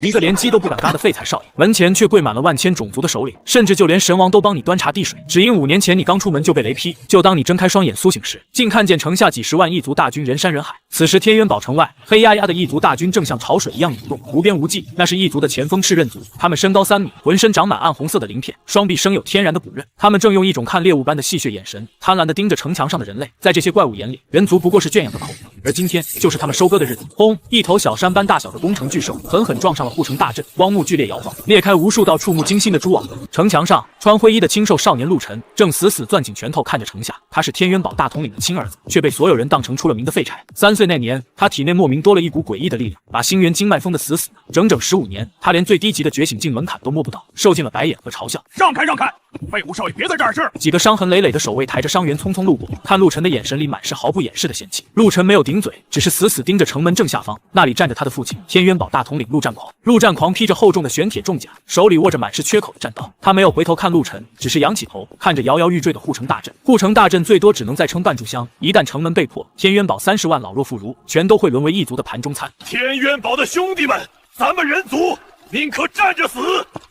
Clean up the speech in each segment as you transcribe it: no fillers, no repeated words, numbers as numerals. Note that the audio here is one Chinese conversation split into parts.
一个连鸡都不敢嘎的废材少爷，门前却跪满了万千种族的首领，甚至就连神王都帮你端茶递水，只因5年前你刚出门就被雷劈。就当你睁开双眼苏醒时，竟看见城下几十万异族大军人山人海。此时天渊堡城外，黑压压的异族大军正像潮水一样涌动，无边无际。那是异族的前锋赤刃族，他们身高3米，浑身长满暗红色的鳞片，双臂生有天然的补刃。他们正用一种看猎物般的戏谑眼神，贪婪地盯着城墙上的人类。在这些怪物眼里，人族不过是圈养的口子，而今天就是他们收割的日子。轰！一头小山般大小的攻城巨兽狠狠撞上了护城大阵，光幕剧烈摇晃，裂开无数道触目惊心的蛛网。城墙上，穿灰衣的清瘦少年陆晨正死死攥紧拳头看着城下。他是天渊堡大统领的亲儿子，却被所有人当成出了名的废柴。3岁那年，他体内莫名多了一股诡异的力量，把星元经脉封得死死的。整整15年，他连最低级的觉醒境门槛都摸不到，受尽了白眼和嘲笑。让开，让开！废物少爷，别在这儿吃！几个伤痕累累的守卫抬着伤员匆匆路过，看陆晨的眼神里满是毫不掩饰的嫌弃。陆晨没有顶嘴，只是死死盯着城门正下方，那里站着他的父亲天渊堡大统领陆战狂。陆战狂披着厚重的玄铁重甲，手里握着满是缺口的战刀。他没有回头看陆晨，只是仰起头看着摇摇欲坠的护城大阵。护城大阵最多只能再撑半炷香，一旦城门被破，天渊堡30万老弱妇孺全都会沦为异族的盘中餐。天渊堡的兄弟们，咱们人族宁可站着死，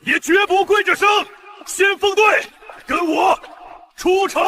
也绝不跪着生。先锋队，跟我出城！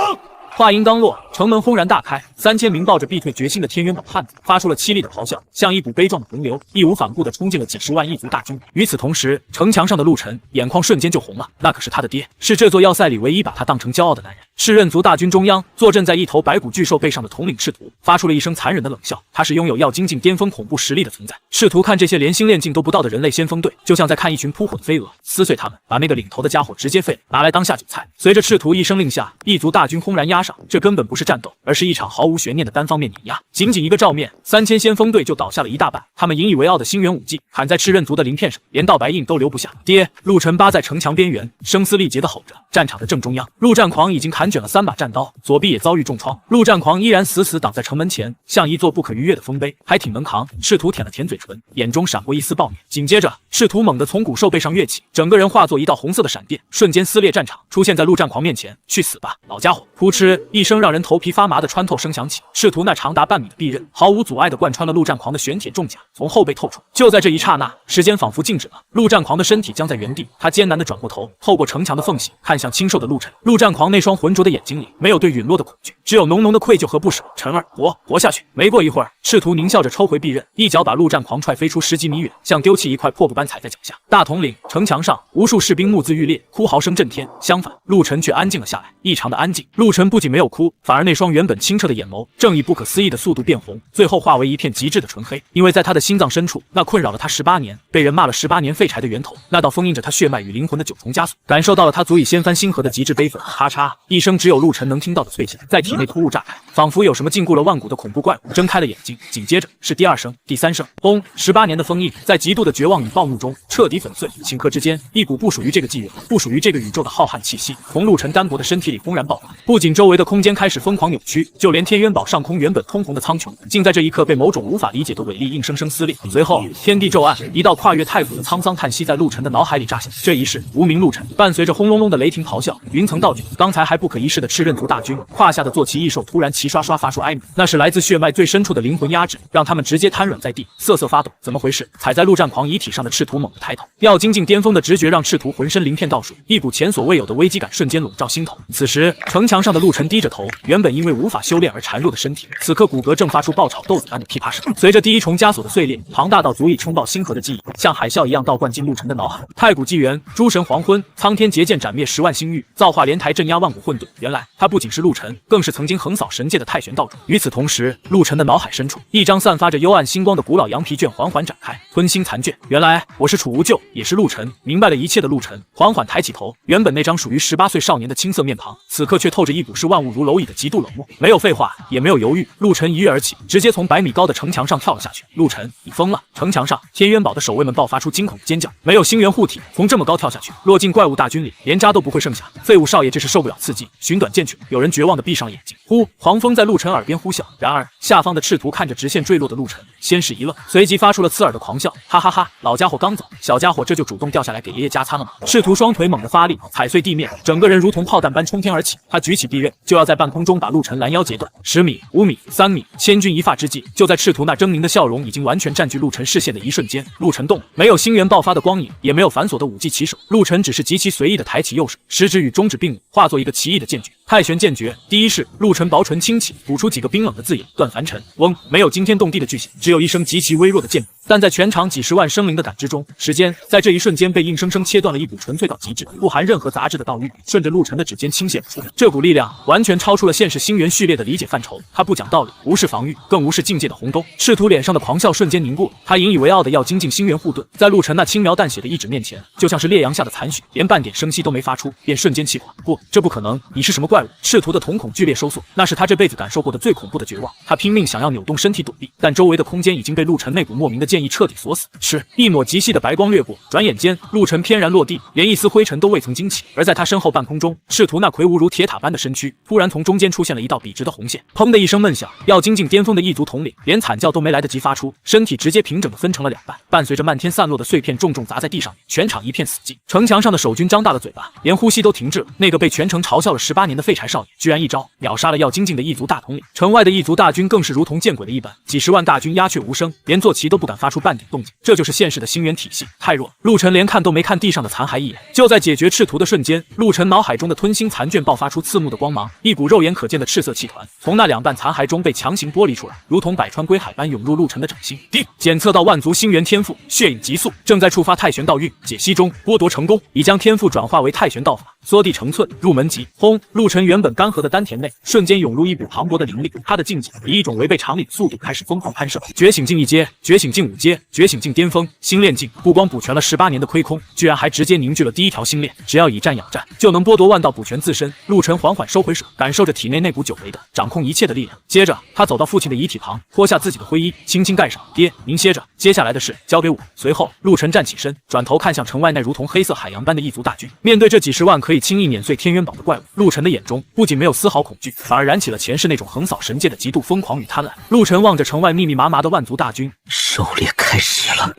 话音刚落，城门轰然大开，3000名抱着必退决心的天渊堡汉子发出了凄厉的咆哮，像一股悲壮的洪流，义无反顾地冲进了几十万异族大军。与此同时，城墙上的陆晨眼眶瞬间就红了，那可是他的爹，是这座要塞里唯一把他当成骄傲的男人。赤刃族大军中央，坐镇在一头白骨巨兽背上的统领赤图发出了一声残忍的冷笑，他是拥有要精进巅峰恐怖实力的存在。赤图看这些连星链境都不到的人类先锋队，就像在看一群扑火的飞蛾，撕碎他们，把那个领头的家伙直接废了，拿来当下酒菜。随着赤图一声令下，异族大军轰然压上，这根本不是战斗，而是一场毫无悬念的单方面碾压。仅仅一个照面，3000先锋队就倒下了一大半。他们引以为傲的星元武技砍在赤刃族的鳞片上，连道白印都留不下。爹！陆晨扒在城墙边缘，声嘶力竭地吼着。战场的正中央，陆战狂已经砍卷了3把战刀，左臂也遭遇重创。陆战狂依然死死挡在城门前，像一座不可逾越的丰碑，还挺能扛。赤图舔了舔嘴唇，眼中闪过一丝暴虐。紧接着，赤图猛地从骨兽背上跃起，整个人化作一道红色的闪电，瞬间撕裂战场，出现在陆战狂面前。去死吧，老家伙！噗嗤一声让人头皮发麻的穿透声响起，赤图那长达半米的臂刃毫无阻碍地贯穿了陆战狂的玄铁重甲，从后背透出。就在这一刹那，时间仿佛静止了，陆战狂的身体僵在原地，他艰难地转过头，透过城墙的缝隙看向清瘦的陆晨。陆战狂那双浑浊的眼睛里没有对陨落的恐惧，只有浓浓的愧疚和不舍。晨儿，活下去！没过一会儿，赤图狞笑着抽回臂刃，一脚把陆战狂踹飞出10几米远，像丢弃一块破布般踩在脚下。大统领，城墙上无数士兵目眦欲裂，哭嚎声震天。相反，陆晨却安静了下来，异常的安静。陆晨不仅没有哭，反而那双原本清澈的眼眸正以不可思议的速度变红，最后化为一片极致的纯黑。因为在他的心脏深处，那困扰了他18年、被人骂了18年废柴的源头，那道封印着他血脉与灵魂的9重枷锁，感受到了他足以掀翻星河的极致悲愤。咔嚓一声，只有陆晨能听到的脆响在体内突兀炸开，仿佛有什么禁锢了万古的恐怖怪物睁开了眼睛。紧接着是第2声、第3声，轰！18年的封印在极度的绝望与暴怒中彻底粉碎。顷刻之间，一股不属于这个纪元、不属于这个宇宙的浩瀚气息从陆晨单薄的身体里轰然爆发。不仅周围的空间开始疯狂扭曲，就连天渊堡上空原本通红的苍穹，竟在这一刻被某种无法理解的伟力硬生生撕裂。随后，天地骤暗，一道跨越太古的沧桑叹息在陆晨的脑海里炸响。这一世，无名陆晨。伴随着轰隆隆的雷霆咆哮，云层倒卷，刚才还不可一世的赤刃族大军胯下的坐骑异兽突然齐刷刷发出哀鸣，那是来自血脉最深处的灵魂压制，让他们直接瘫软在地，瑟瑟发抖。怎么回事？踩在陆战狂遗体上的赤图猛地抬头，要精进巅峰的直觉让赤图浑身鳞片倒数，一股前所未有的危机感瞬间笼罩心头。此时，城墙上的陆晨低着头，原本因为无法修炼而孱弱的身体，此刻骨骼正发出爆炒豆子般的噼啪声。随着第1重枷锁的碎裂，庞大到足以冲爆星河的记忆，像海啸一样倒灌进陆晨的脑海。太古纪元，诸神黄昏，苍天劫剑斩灭10万星域，造化莲台镇压万古混沌。原来他不仅是陆晨，更是曾经横扫神界的太玄道主。与此同时，陆晨的脑海深处，一张散发着幽暗星光的古老羊皮卷缓缓展开，吞心残卷。原来我是楚无咎，也是陆晨。明白了一切的陆晨缓缓抬起头，原本那张属于18岁少年的青涩面庞，此刻却透着一股视万物如蝼蚁的极度冷漠。没有废话，也没有犹豫，陆晨一跃而起，直接从100米高的城墙上跳了下去。陆晨，你疯了！城墙上，天渊堡的守卫们爆发出惊恐的尖叫。没有星元护体，从这么高跳下去，落进怪物大军里，连渣都不会剩下。废物少爷这是受不了刺激，寻短见犬。有人绝望地闭上眼睛。呼！狂风在陆晨耳边呼啸。然而下方的赤图看着直线坠落的陆晨，先是一愣，随即发出了刺耳的狂笑，哈哈哈！老家伙刚走，小家伙这就主动掉下来给爷爷加餐了吗？赤兔双腿猛地发力，踩碎地面，整个人如同炮弹般冲天而起。他举起臂刃，就要在半空中把陆晨拦腰截断。10米、5米、3米，千钧一发之际，就在赤兔那狰狞的笑容已经完全占据陆晨视线的一瞬间，陆晨动了，没有星元爆发的光影，也没有繁琐的武技起手，陆晨只是极其随意的抬起右手，食指与中指并拢，化作一个奇异的剑诀。太玄剑诀第一式，陆晨薄唇轻启，吐出几个冰冷的字眼：断凡尘。嗡，没有惊天动地的巨响，只有一声极其微弱的剑鸣。但在全场几十万生灵的感知中，时间在这一瞬间被硬生生切断了一股纯粹到极致、不含任何杂质的道律，顺着陆晨的指尖倾泻而出。这股力量完全超出了现实星元序列的理解范畴，它不讲道理，无视防御，更无视境界的鸿沟。赤兔脸上的狂笑瞬间凝固，他引以为傲的要精进星元护盾，在陆晨那轻描淡写的一指面前，就像是烈阳下的残雪，连半点声息都没发出，便瞬间气垮。不，这不可能！你是什么怪物？赤兔的瞳孔剧烈收缩，那是他这辈子感受过的最恐怖的绝望。他拼命想要扭动身体躲避，但周围的空间已经被陆晨那股莫名的剑意彻底锁死。是一抹极细的白光掠过，转眼间陆晨翩然落地，连一丝灰尘都未曾惊起。而在他身后半空中，赤兔那魁梧如铁塔般的身躯突然从中间出现了一道笔直的红线，砰的一声闷响，要精进巅峰的异族统领连惨叫都没来得及发出，身体直接平整的分成了2半，伴随着漫天散落的碎片重重砸在地上，全场一片死寂。城墙上的守军张大了嘴巴，连呼吸都停滞了。那个被全城嘲笑了18年的废柴少爷，居然一招秒杀了要精进的异族大统领。城外的异族大军更是如同见鬼了一般，几十万大军鸦雀无声，连坐骑都不敢发出半点动静。这就是现世的星元体系，太弱。陆晨连看都没看地上的残骸一眼，就在解决赤兔的瞬间，陆晨脑海中的吞星残卷爆发出刺目的光芒，一股肉眼可见的赤色气团从那2半残骸中被强行剥离出来，如同百川归海般涌入陆晨的掌心。定，检测到万族星元天赋，血影急速，正在触发太玄道运，解析中，剥夺成功，已将天赋转化为太玄道法，缩地成寸，入门级。轰！陆晨原本干涸的丹田内瞬间涌入一股磅礴的灵力，他的境界以一种违背常理的速度开始疯狂攀升，觉醒境1阶，觉醒境5阶，觉醒境巅峰，星炼境不光补全了18年的亏空，居然还直接凝聚了第1条星链，只要以战养战，就能剥夺万道补全自身。陆晨缓缓收回手，感受着体内那股久违的掌控一切的力量。接着，他走到父亲的遗体旁，脱下自己的灰衣，轻轻盖上。爹，您歇着，接下来的事交给我。随后，陆晨站起身，转头看向城外那如同黑色海洋般的异族大军。面对这几十万可以轻易碾碎天渊堡的怪物，陆晨的眼中不仅没有丝毫恐惧，反而燃起了前世那种横扫神界的极度疯狂与贪婪。陆晨望着城外密密麻麻的万族大军，狩猎开始了。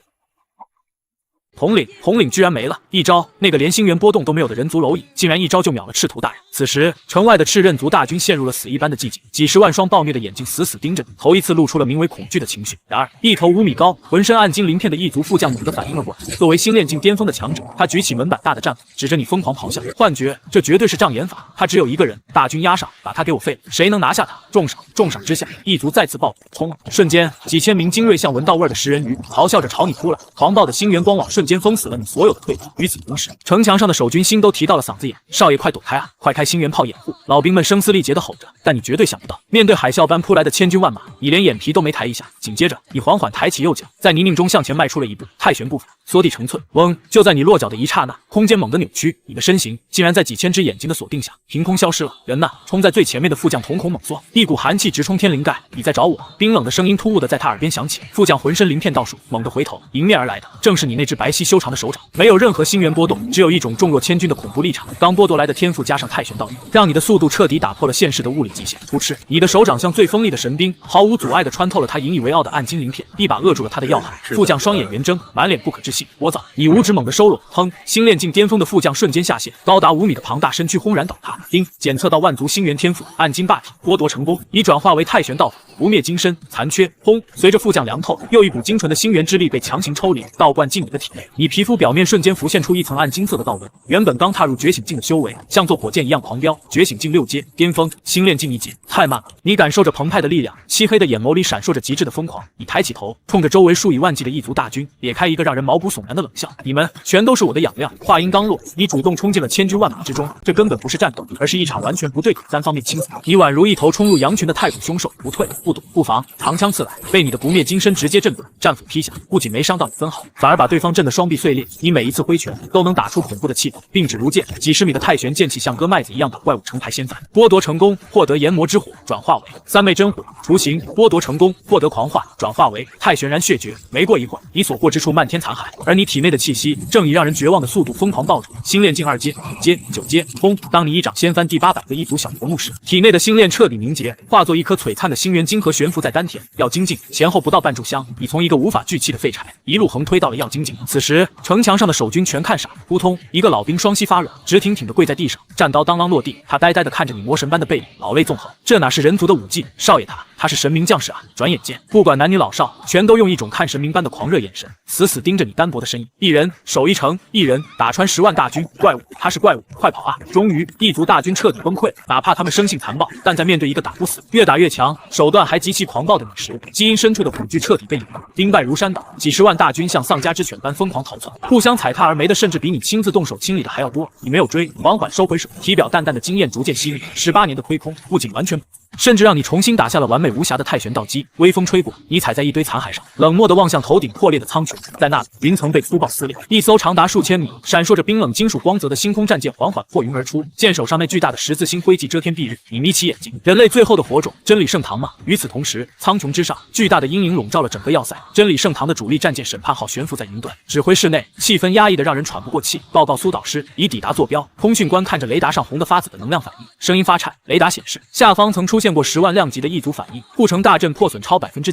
统领居然没了！一招，那个连星元波动都没有的人族蝼蚁，竟然一招就秒了赤兔大人。此时，城外的赤刃族大军陷入了死一般的寂静，几十万双暴虐的眼睛死死盯着你，头一次露出了名为恐惧的情绪。然而，一头5米高、浑身暗金鳞片的异族副将猛地反应了过来。作为星炼境巅峰的强者，他举起门板大的战斧，指着你疯狂咆哮。幻觉，这绝对是障眼法。他只有一个人，大军压上，把他给我废了！谁能拿下他？重赏之下，异族再次爆发。轰！瞬间，几千名精锐像闻到味的食人鱼，咆哮着朝你扑来。狂暴的星元光网瞬间封死了你所有的退路。与此同时，城墙上的守军心都提到了嗓子眼：少爷快躲开啊！快开星元炮掩护！老兵们声嘶力竭地吼着，但你绝对想不到，面对海啸般扑来的千军万马，你连眼皮都没抬一下。紧接着，你缓缓抬起右脚，在泥泞中向前迈出了一步，太玄步伐，缩地成寸。嗡！就在你落脚的一刹那，空间猛地扭曲，你的身形竟然在几千只眼睛的锁定下凭空消失了。人呢？冲在最前面的副将瞳孔猛缩，一股寒气直冲天灵盖。你在找我？冰冷的声音突兀的在他耳边响起。副将浑身鳞片倒数，猛地回头，迎面而来的正是你那只白皙修长的手掌，没有任何星元波动，只有一种重若千钧的恐怖立场。刚剥夺来的天赋加上太玄道运，让你的速度彻底打破了现实的物理极限。噗嗤，你的手掌像最锋利的神兵，毫无阻碍地穿透了他引以为傲的暗金鳞片，一把扼住了他的要害。副将双眼圆睁，满脸不可置信。我操！你五指猛地收拢，砰！星炼境巅峰的副将瞬间下线，高达5米的庞大身躯轰然倒塌。丁，检测到万族星元天赋暗金霸体，剥夺成功，已转化为太玄道法，不灭金身残缺。轰！随着副将凉透，又一股精纯的星元之力被强行抽离，倒灌进你的体内。你皮肤表面瞬间浮现出一层暗金色的道纹。原本刚踏入觉醒境的修为，像座火箭一样狂飙。觉醒境6阶巅峰，星炼境1阶，太慢了。你感受着澎湃的力量，漆黑的眼眸里闪烁着极致的疯狂。你抬起头，冲着周围数以万计的异族大军咧开一个让人毛骨悚然的冷笑。你们全都是我的养料。话音刚落，你主动冲进了千军万马之中，这根本不是战斗，而是一场完全不对等单方面清扫。你宛如一头冲入羊群的太古凶兽，不退不躲不防，长枪刺来，被你的不灭金身直接震断。战斧劈下，不仅没伤到你分毫，反而把对方震得双臂碎裂。你每一次挥拳都能打出恐怖的气氛，并指如剑，几十米的太玄剑气像割麦子一样把怪物成排掀翻。剥夺成功，获得炎魔之火，转化为三昧真火，雏形。剥夺成功，获得狂化，转化为太玄燃血诀。没过一会儿，你所过之处漫天残骸，而你体内的气息正以让人绝望的速度疯狂暴涨。星炼境2阶、5阶、9阶，轰！当你一掌掀翻第800个异族小头目时，体内的星炼彻底凝结，化作一颗璀璨的星元晶核悬浮在丹田。要精进前后不到半炷香，你从一个无法聚气的废柴一路横推到了要精进。此此时城墙上的守军全看傻，扑通，一个老兵双膝发软，直挺挺地跪在地上，战刀当啷落地。他呆呆地看着你魔神般的背影，老泪纵横。这哪是人族的武技，少爷他是神明将士啊！转眼间，不管男女老少，全都用一种看神明般的狂热眼神，死死盯着你单薄的身影。一人守一城，一人打穿10万大军。怪物，他是怪物，快跑啊！终于，异族大军彻底崩溃。哪怕他们生性残暴，但在面对一个打不死、越打越强、手段还极其狂暴的你时，基因深处的恐惧彻底被引爆，兵败如山倒。几10万大军像丧家之犬般疯狂逃窜，互相踩踏而没的，甚至比你亲自动手清理的还要多。你没有追，缓缓收回手，体表淡淡的经验逐渐吸引，18年的亏空不仅完全甚至让你重新打下了完美无瑕的泰拳道基。微风吹过，你踩在一堆残骸上，冷漠地望向头顶破裂的苍穹。在那里，云层被粗暴撕裂，一艘长达数千米、闪烁着冰冷金属光泽的星空战舰缓缓破云而出，舰手上那巨大的十字星辉迹遮天蔽日。你眯起眼睛，人类最后的火种，真理圣堂吗？与此同时，苍穹之上，巨大的阴影笼罩了整个要塞。真理圣堂的主力战舰审判号悬浮在云端，指挥室内气氛压抑得让人喘不过气。报告苏导师，已抵达坐标。通讯官看着雷达上红得发紫的能量反应，声音发颤。雷达显示，下方曾出现过10万量级的异族反应，护城大阵破损超90%。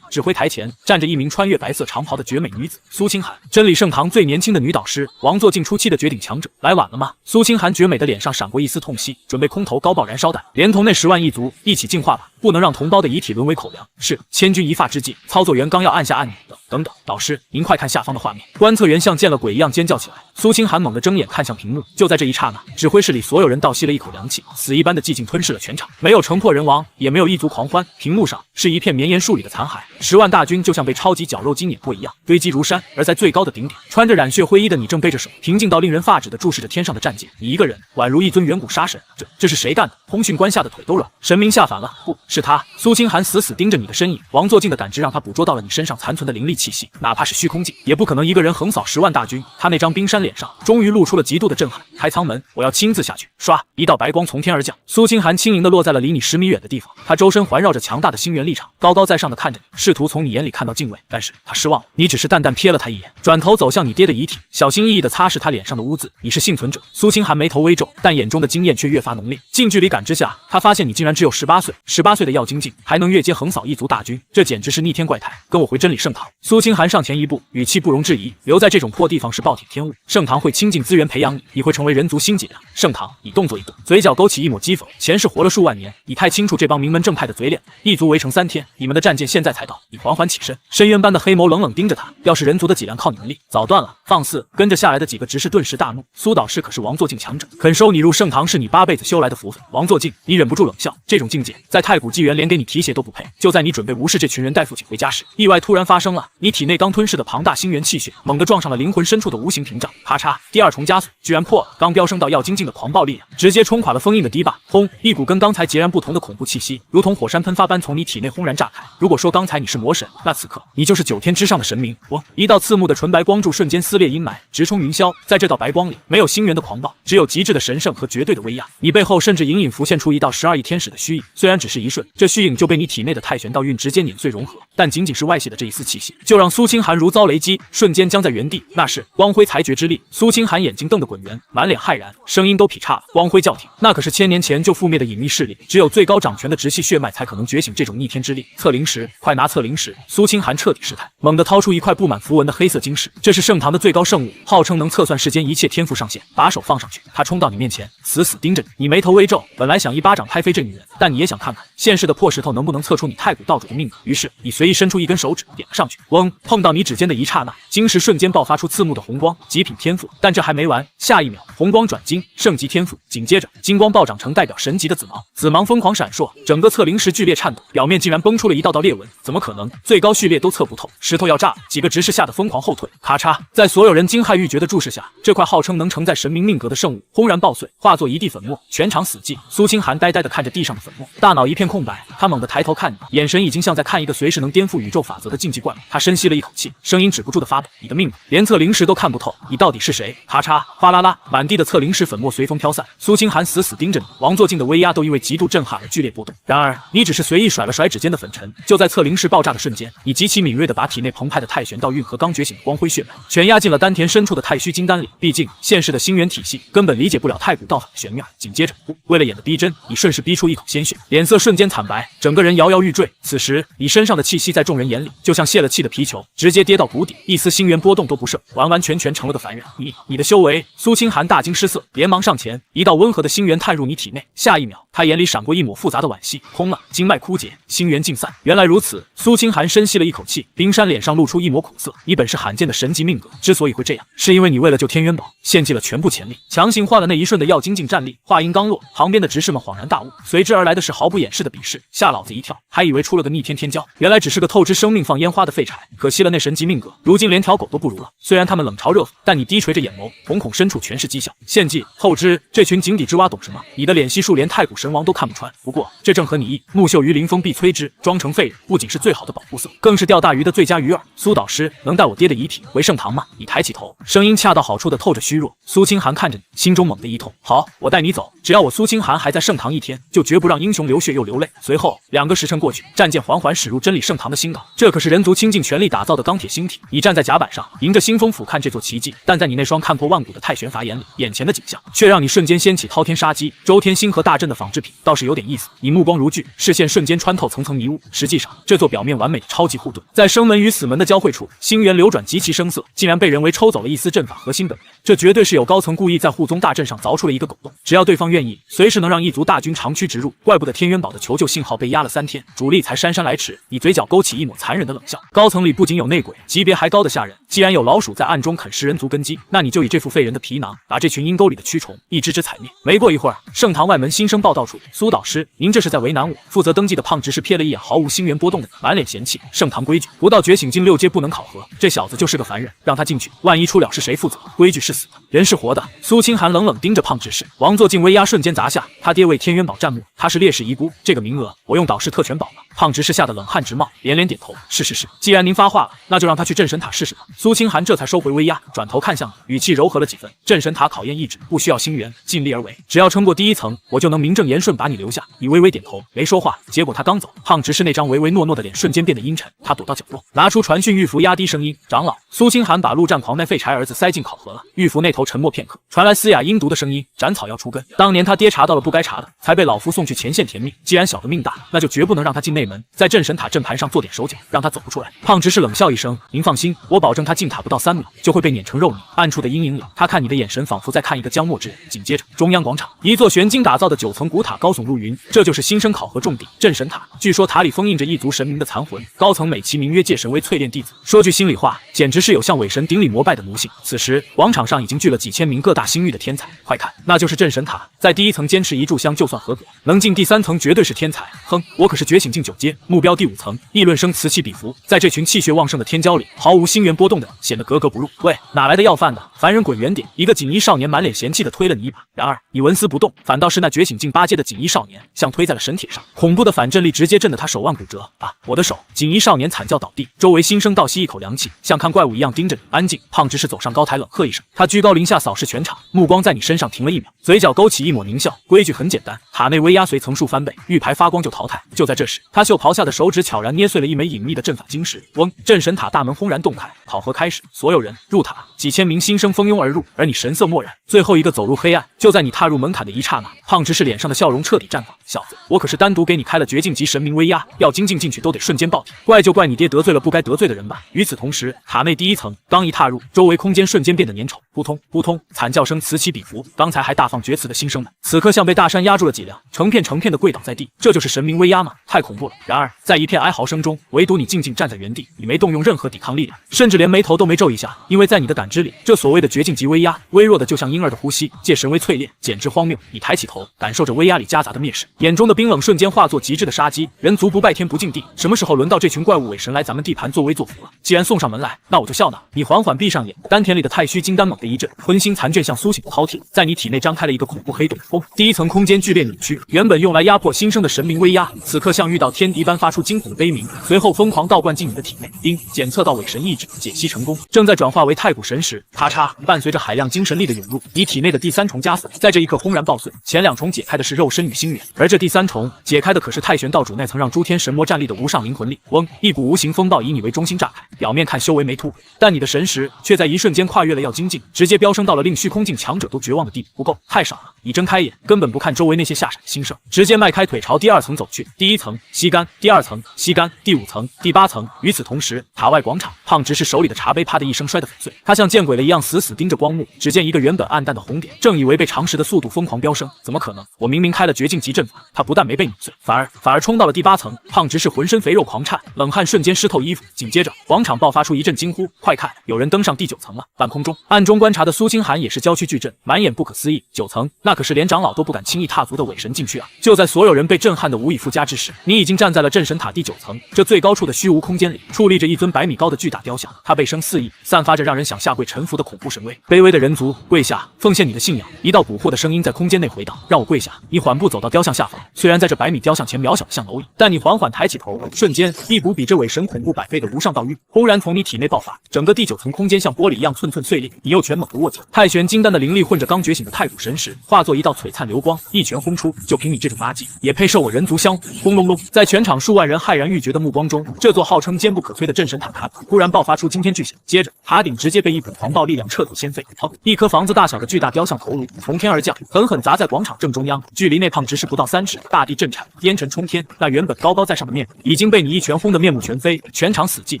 指挥台前站着一名穿越白色长袍的绝美女子苏清寒，真理圣堂最年轻的女导师，王座境初期的绝顶强者。来晚了吗？苏清寒绝美的脸上闪过一丝痛惜，准备空投高爆燃烧弹，连同那10万异族一起净化吧，不能让同胞的遗体沦为口粮。是，千钧一发之际，操作员刚要按下按钮的。等，导师，您快看下方的画面！观测员像见了鬼一样尖叫起来。苏清寒猛地睁眼看向屏幕，就在这一刹那，指挥室里所有人倒吸了一口凉气，死一般的寂静吞噬了全场，没有城破人亡，也没有异族狂欢。屏幕上是一片绵延数里的残骸，10万大军就像被超级绞肉机碾破一样堆积如山。而在最高的顶点，穿着染血灰衣的你正背着手，平静到令人发指地注视着天上的战舰。你一个人宛如一尊远古杀神，这是谁干的？通讯官吓得腿都软，神明下凡了？不是他。苏清寒死死盯着你的身影，王座镜的胆汁让他捕捉到了你身上残存的灵力气息，哪怕是虚空镜，也不可能一个人横扫10万大军。他那张冰山脸上终于露出了极度的震撼。开舱门，我要亲自下去。唰，一道白光从天而降，苏清寒轻盈地落在了离你10米远的地方。他周身环绕着强大的星源力场，高高在上的看着你，试图从你眼里看到敬畏，但是他失望了。你只是淡淡瞥了他一眼，转头走向你爹的遗体，小心翼翼地擦拭他脸上的污渍。你是幸存者。苏清寒眉头微皱，但眼中的惊艳却越发浓烈。近距离感知下，他发现你竟然只有18岁，18岁的药精境还能越阶横扫异族大军，这简直是逆天怪胎。跟我回真理圣堂。苏清寒上前一步，语气不容置疑，留在这种破地方是暴殄天物，圣堂会倾尽资源培养你，你会成为人族新脊梁。圣堂，你动作一顿，嘴角勾起一抹讥讽，前世活了数万年，你太清楚这帮名门正派的嘴脸。异族围城3天，你们的战舰现在才到。你缓缓起身，深渊般的黑眸冷冷盯着他。要是人族的脊梁靠你们立，早断了。放肆！跟着下来的几个执事顿时大怒。苏导师可是王座境强者，肯收你入圣堂是你8辈子修来的福分。王座境，你忍不住冷笑，这种境界在太古纪元连给你提鞋都不配。就在你准备无视这群人带父亲回家时，意外突然发生了。你体内刚吞噬的庞大星源气血猛地撞上了灵魂深处的无形屏障，咔嚓，第2重加速居然破了。刚飙升到药精境的狂暴力量直接冲垮了封印的堤坝。轰！一股跟刚才截然不同的恐怖气息如同火山喷发般从你体内轰然炸开。如果说刚才你是魔神，那此刻你就是9天之上的神明。一道刺目的纯白光柱瞬间撕裂阴霾，直冲云霄。在这道白光里，没有星源的狂暴，只有极致的神圣和绝对的威压。你背后甚至隐隐浮现出一道12亿天使的虚影，虽然只是一瞬，这虚影就被你体内的泰拳道运直接碾碎融合，但仅仅是外泄的这一丝气息，就让苏清寒如遭雷击，瞬间僵在原地。那是光辉裁决之力。苏清寒眼睛瞪得滚圆，满脸骇然，声音都劈叉了。光辉教廷，那可是1000年前就覆灭的隐秘势力，只有最高掌权的直系血脉才可能觉醒这种逆天之力。测灵石，快拿测灵石！苏清寒彻底失态，猛地掏出一块布满符文的黑色晶石，这是圣堂的最高圣物，号称能测算世间一切天赋上限。把手放上去。他冲到你面前，死死盯着你。你眉头微皱，本来想一巴掌拍飞这女人，但你也想看看现世的破石头能不能测出你太古道主的命格。于是你随意伸出一根手指，点了上去。嗡！碰到你指尖的一刹那，晶石瞬间爆发出刺目的红光，极品天赋。但这还没完，下一秒红光转金，圣级天赋。紧接着金光暴涨成代表神级的紫芒，紫芒疯狂闪烁，整个测灵石剧烈颤抖，表面竟然崩出了一道道裂纹。怎么可能？最高序列都测不透，石头要炸了！几个执事吓得疯狂后退。咔嚓，在所有人惊骇欲绝的注视下，这块号称能承载神明命格的圣物轰然爆碎，化作一地粉末，全场死寂。苏清寒呆呆地看着地上的粉末，大脑一片空白。他猛地抬头看你，眼神已经像在看一个随时能颠覆宇宙法则的禁忌怪物。他深吸了一口气，声音止不住的发抖：“你的命格连测灵石都看不透，你到底是谁？”咔嚓，哗啦啦，满地的测灵石粉末随风飘散。苏清寒死死盯着你，王座境的威压都因为极度震撼而剧烈波动。然而，你只是随意甩了甩指尖的粉尘，就在测灵石爆炸的瞬间，你极其敏锐地把体内澎湃的太玄道运和刚觉醒的光辉血脉全压进了丹田深处的太虚金丹里。毕竟，现世的星源体系根本理解不了太古道法的玄妙。紧接着，为了演得逼真，你顺势逼出一口鲜血，脸色瞬间惨白，整个人摇摇欲坠。此时，你身上的气息在众人眼里就像泄了气的皮球，直接跌到谷底，一丝星元波动都不剩，完完全全成了个凡人。你的修为！苏清寒大惊失色，连忙上前，一道温和的星元探入你体内，下一秒，他眼里闪过一抹复杂的惋惜。空了，经脉枯竭，星元尽散。原来如此，苏清寒深吸了一口气，冰山脸上露出一抹苦涩。你本是罕见的神级命格，之所以会这样，是因为你为了救天元宝，献尽了全部潜力，强行换了那一瞬的要精进战力。话音刚落，旁边的执事们恍然大悟，随之而来的是毫不掩饰的鄙视，吓老子一跳，还以为出了个逆天天骄，原来只是个透支生命放烟花的废柴。可惜了那神级命格，如今连条狗都不如了。虽然他们冷嘲热讽，但你低垂着眼眸，瞳孔深处全是讥笑。献祭、透支，这群井底之蛙懂什么？你的脸悉数连太古神王都看不穿。不过这正合你意，木秀于林，风必摧之。装成废人，不仅是最好的保护色，更是钓大鱼的最佳鱼饵。苏导师，能带我爹的遗体回圣堂吗？你抬起头，声音恰到好处的透着虚弱。苏清寒看着你，心中猛地一痛。好，我带你走，只要我苏清寒还在圣堂一天，就绝不让英雄流血又流泪。随后2个时辰过去，战舰缓缓驶入真理圣堂的新岛。这可是人族倾尽全力打造的钢铁星体。你站在甲板上，迎着腥风俯瞰这座奇迹，但在你那双看破万古的太玄法眼里，眼前的景象却让你瞬间掀起滔天杀机。周天星河大阵的仿制品倒是有点意思，你目光如炬，视线瞬间穿透层层迷雾。实际上，这座表面完美的超级护盾，在生门与死门的交汇处，星源流转极其生涩，竟然被人为抽走了一丝阵法核心本源。这绝对是有高层故意在护宗大阵上凿出了一个狗洞，只要对方愿意，随时能让一族大军长驱直入。怪不得天元宝的求救信号被压了3天，主力才姗姗来迟。你嘴角勾起一抹残忍的冷笑，高层里不仅有内鬼，级别还高的吓人。既然有老鼠在暗中啃食人族根基，那你就以这副废人的皮囊，把这群阴沟里的蛆虫一只只踩灭。没过一会儿，圣堂外门新生报道处，苏导师，您这是在为难我。负责登记的胖执事瞥了一眼毫无星元波动的，满脸嫌弃。圣堂规矩，不到觉醒境6阶不能考核，这小子就是个凡人，让他进去，万一出了事谁负责？规矩是死的，人是活的。苏清寒冷冷盯着胖执事，王座境威压瞬间砸下，他爹为天元宝战墓，他是烈士遗孤，这个名额我用导师特权保了。胖执事吓得冷汗直冒，连连点头，是，既然您发话了，那就让他去镇神塔试试吧。苏清寒这才收回威压，转头看向你，语气柔和了几分。镇神塔考验意志，不需要星元，尽力而为，只要撑过第1层，我就能名正言顺把你留下。你微微点头，没说话。结果他刚走，胖执事那张唯唯诺诺的脸瞬间变得阴沉，他躲到角落，拿出传讯玉符，压低声音：长老，苏清寒把陆战狂那废柴儿子塞进考核了。玉符那头沉默片刻，传来嘶哑阴毒的声音：斩草要除根。当年他爹查到了不该查的，才被老夫送去前线填命。既然小的命大，那就绝不能让他进内门，在镇神塔阵盘上做点手脚，让他走不出来。胖执事冷笑一声：您放心，我保证他进塔不到3秒就会被碾成肉泥。暗处的阴影里，他看你的眼神仿佛在看一个江漠之人。紧接着，中央广场，一座玄金打造的9层古塔高耸入云，这就是新生考核重地镇神塔。据说塔里封印着一族神明的残魂，高层美其名曰借神为淬炼弟子。说句心里话，简直是有向伪神顶礼膜拜的奴性。此时，广场上已经聚了几千名各大星域的天才，快看，那就是镇神塔。在第1层坚持1炷香就算合格，能进第3层绝对是天才。哼，我可是觉醒境9阶，目标第5层。议论声此起彼伏，在这群气血旺盛的天骄里，毫无星元波动的显得格格不入。喂，哪来的要饭的？凡人滚远点！一个锦衣少年满脸嫌弃的推了你一把。然而你纹丝不动，反倒是那觉醒境8阶的锦衣少年，像推在了神铁上，恐怖的反震力直接震得他手腕骨折。啊，我的手！锦衣少年惨叫倒地，周围新生倒吸一口凉气，像看怪物一样盯着你。安静！胖执事走上高台，冷喝一声，他居高临下扫视全场，目光在你身上停了1秒，嘴角勾起一抹狞笑。规矩很简单，塔内威压随层数翻倍，玉牌发光就淘汰。就在这时，他袖袍下的手指悄然捏碎了一枚隐秘的阵法晶石。嗡！镇神塔大门轰然洞开，考核开始，所有人入塔。几千名新生蜂拥而入，而你神色漠然，最后一个走入黑暗。就在你踏入门槛的一刹那，胖执事脸上的笑容彻底绽放。小子，我可是单独给你开了绝境级神明威压，要精进进去都得瞬间爆体。怪就怪你爹得罪了不该得罪的人吧。与此同时，塔内第1层刚一踏入，周围空间瞬间变得粘稠，扑通扑通，惨叫声此起彼伏。刚才还大放厥词的新生们，此刻像被大山压住了脊梁，成片成片的跪倒在地。这就是神明威压吗？太恐怖了！然而在一片哀嚎声中，唯独你静静站在原地，你没动用任何抵抗力量，甚至连眉头都没皱一下，因为在你的感知里，这所谓的绝境级威压，微弱的就像婴儿的呼吸，借神为淬炼，简直荒谬。你抬起头，感受着威压里夹杂的蔑视，眼中的冰冷瞬间化作极致的杀机。人族不拜天不敬地，什么时候轮到这群怪物伪神来咱们地盘作威作福了？既然送上门来，那我就笑纳。你缓缓闭上眼，丹田里的太虚金丹猛地一震，荤腥残倦像苏醒的饕餮，在你体内张开了一个恐怖黑洞。轰！第1层空间剧烈扭曲，原本用来压迫新生的神明威压，此刻像遇到天敌般发出惊恐的悲鸣，随后疯狂倒灌进你的体内。丁，检测到伪神意志，解析成功，正在转化为太古神神时，咔嚓，伴随着海量精神力的涌入，你体内的第三重枷锁在这一刻轰然爆碎。前2重解开的是肉身与心元，而这第3重解开的可是太玄道主那层让诸天神魔站立的无上灵魂力。嗡，一股无形风暴以你为中心炸开，表面看修为没突破，但你的神识却在一瞬间跨越了要精进，直接飙升到了令虚空境强者都绝望的地步。不够，太少了！你睁开眼，根本不看周围那些下闪的星圣，直接迈开腿朝第2层走去。第1层吸干，第2层吸干，第5层、第8层。与此同时，塔外广场，胖执事手里的茶杯啪的一声摔得粉碎，他像见鬼了一样死死盯着光幕。只见一个原本暗淡的红点，正以违背常识的速度疯狂飙升。怎么可能？我明明开了绝境级阵法，他不但没被碾碎，反而冲到了第8层。胖执事浑身肥肉狂颤，冷汗瞬间湿透衣服。紧接着，广场爆发出一阵惊呼：快看，有人登上第9层了！半空中，暗中观察的苏清寒也是娇躯巨震，满眼不可思议。9层，那可是连长老都不敢轻易踏足的伪神禁区啊！就在所有人被震撼的无以复加之时，你已经站在了镇神塔第9层，这最高处的虚无空间里，矗立着一尊100米高的巨大雕像，它背生4翼，散发着让人想下跪臣服的恐怖神威。卑微的人族，跪下，奉献你的信仰！一道蛊惑的声音在空间内回荡，让我跪下！你缓步走到雕像下方，虽然在这100米雕像前渺小的像蝼蚁，但你缓缓抬起头，瞬间，一股比这伪神恐怖100倍的无上道域轰然从你体内爆发，整个第9层空间像玻璃一样寸寸碎裂。你又拳猛地握紧，太玄金丹的灵力混着刚觉醒的太古神识，化作一道璀璨流光，一拳轰出。就凭你这种垃圾，也配受我人族香火？轰隆隆，在全场数万人骇然欲绝的目光中，这座号称坚不可摧的镇神塔塔顶突然爆发出惊天巨响，接着塔顶直接被一股狂暴力量彻底掀飞。砰！一颗房子大小的巨大雕像头颅从天而降，狠狠砸在广场正中央，距离那胖直视不到3尺，大地震颤，烟尘冲天。那原本高高在上的面已经被你一拳轰得面目全非，全场死寂。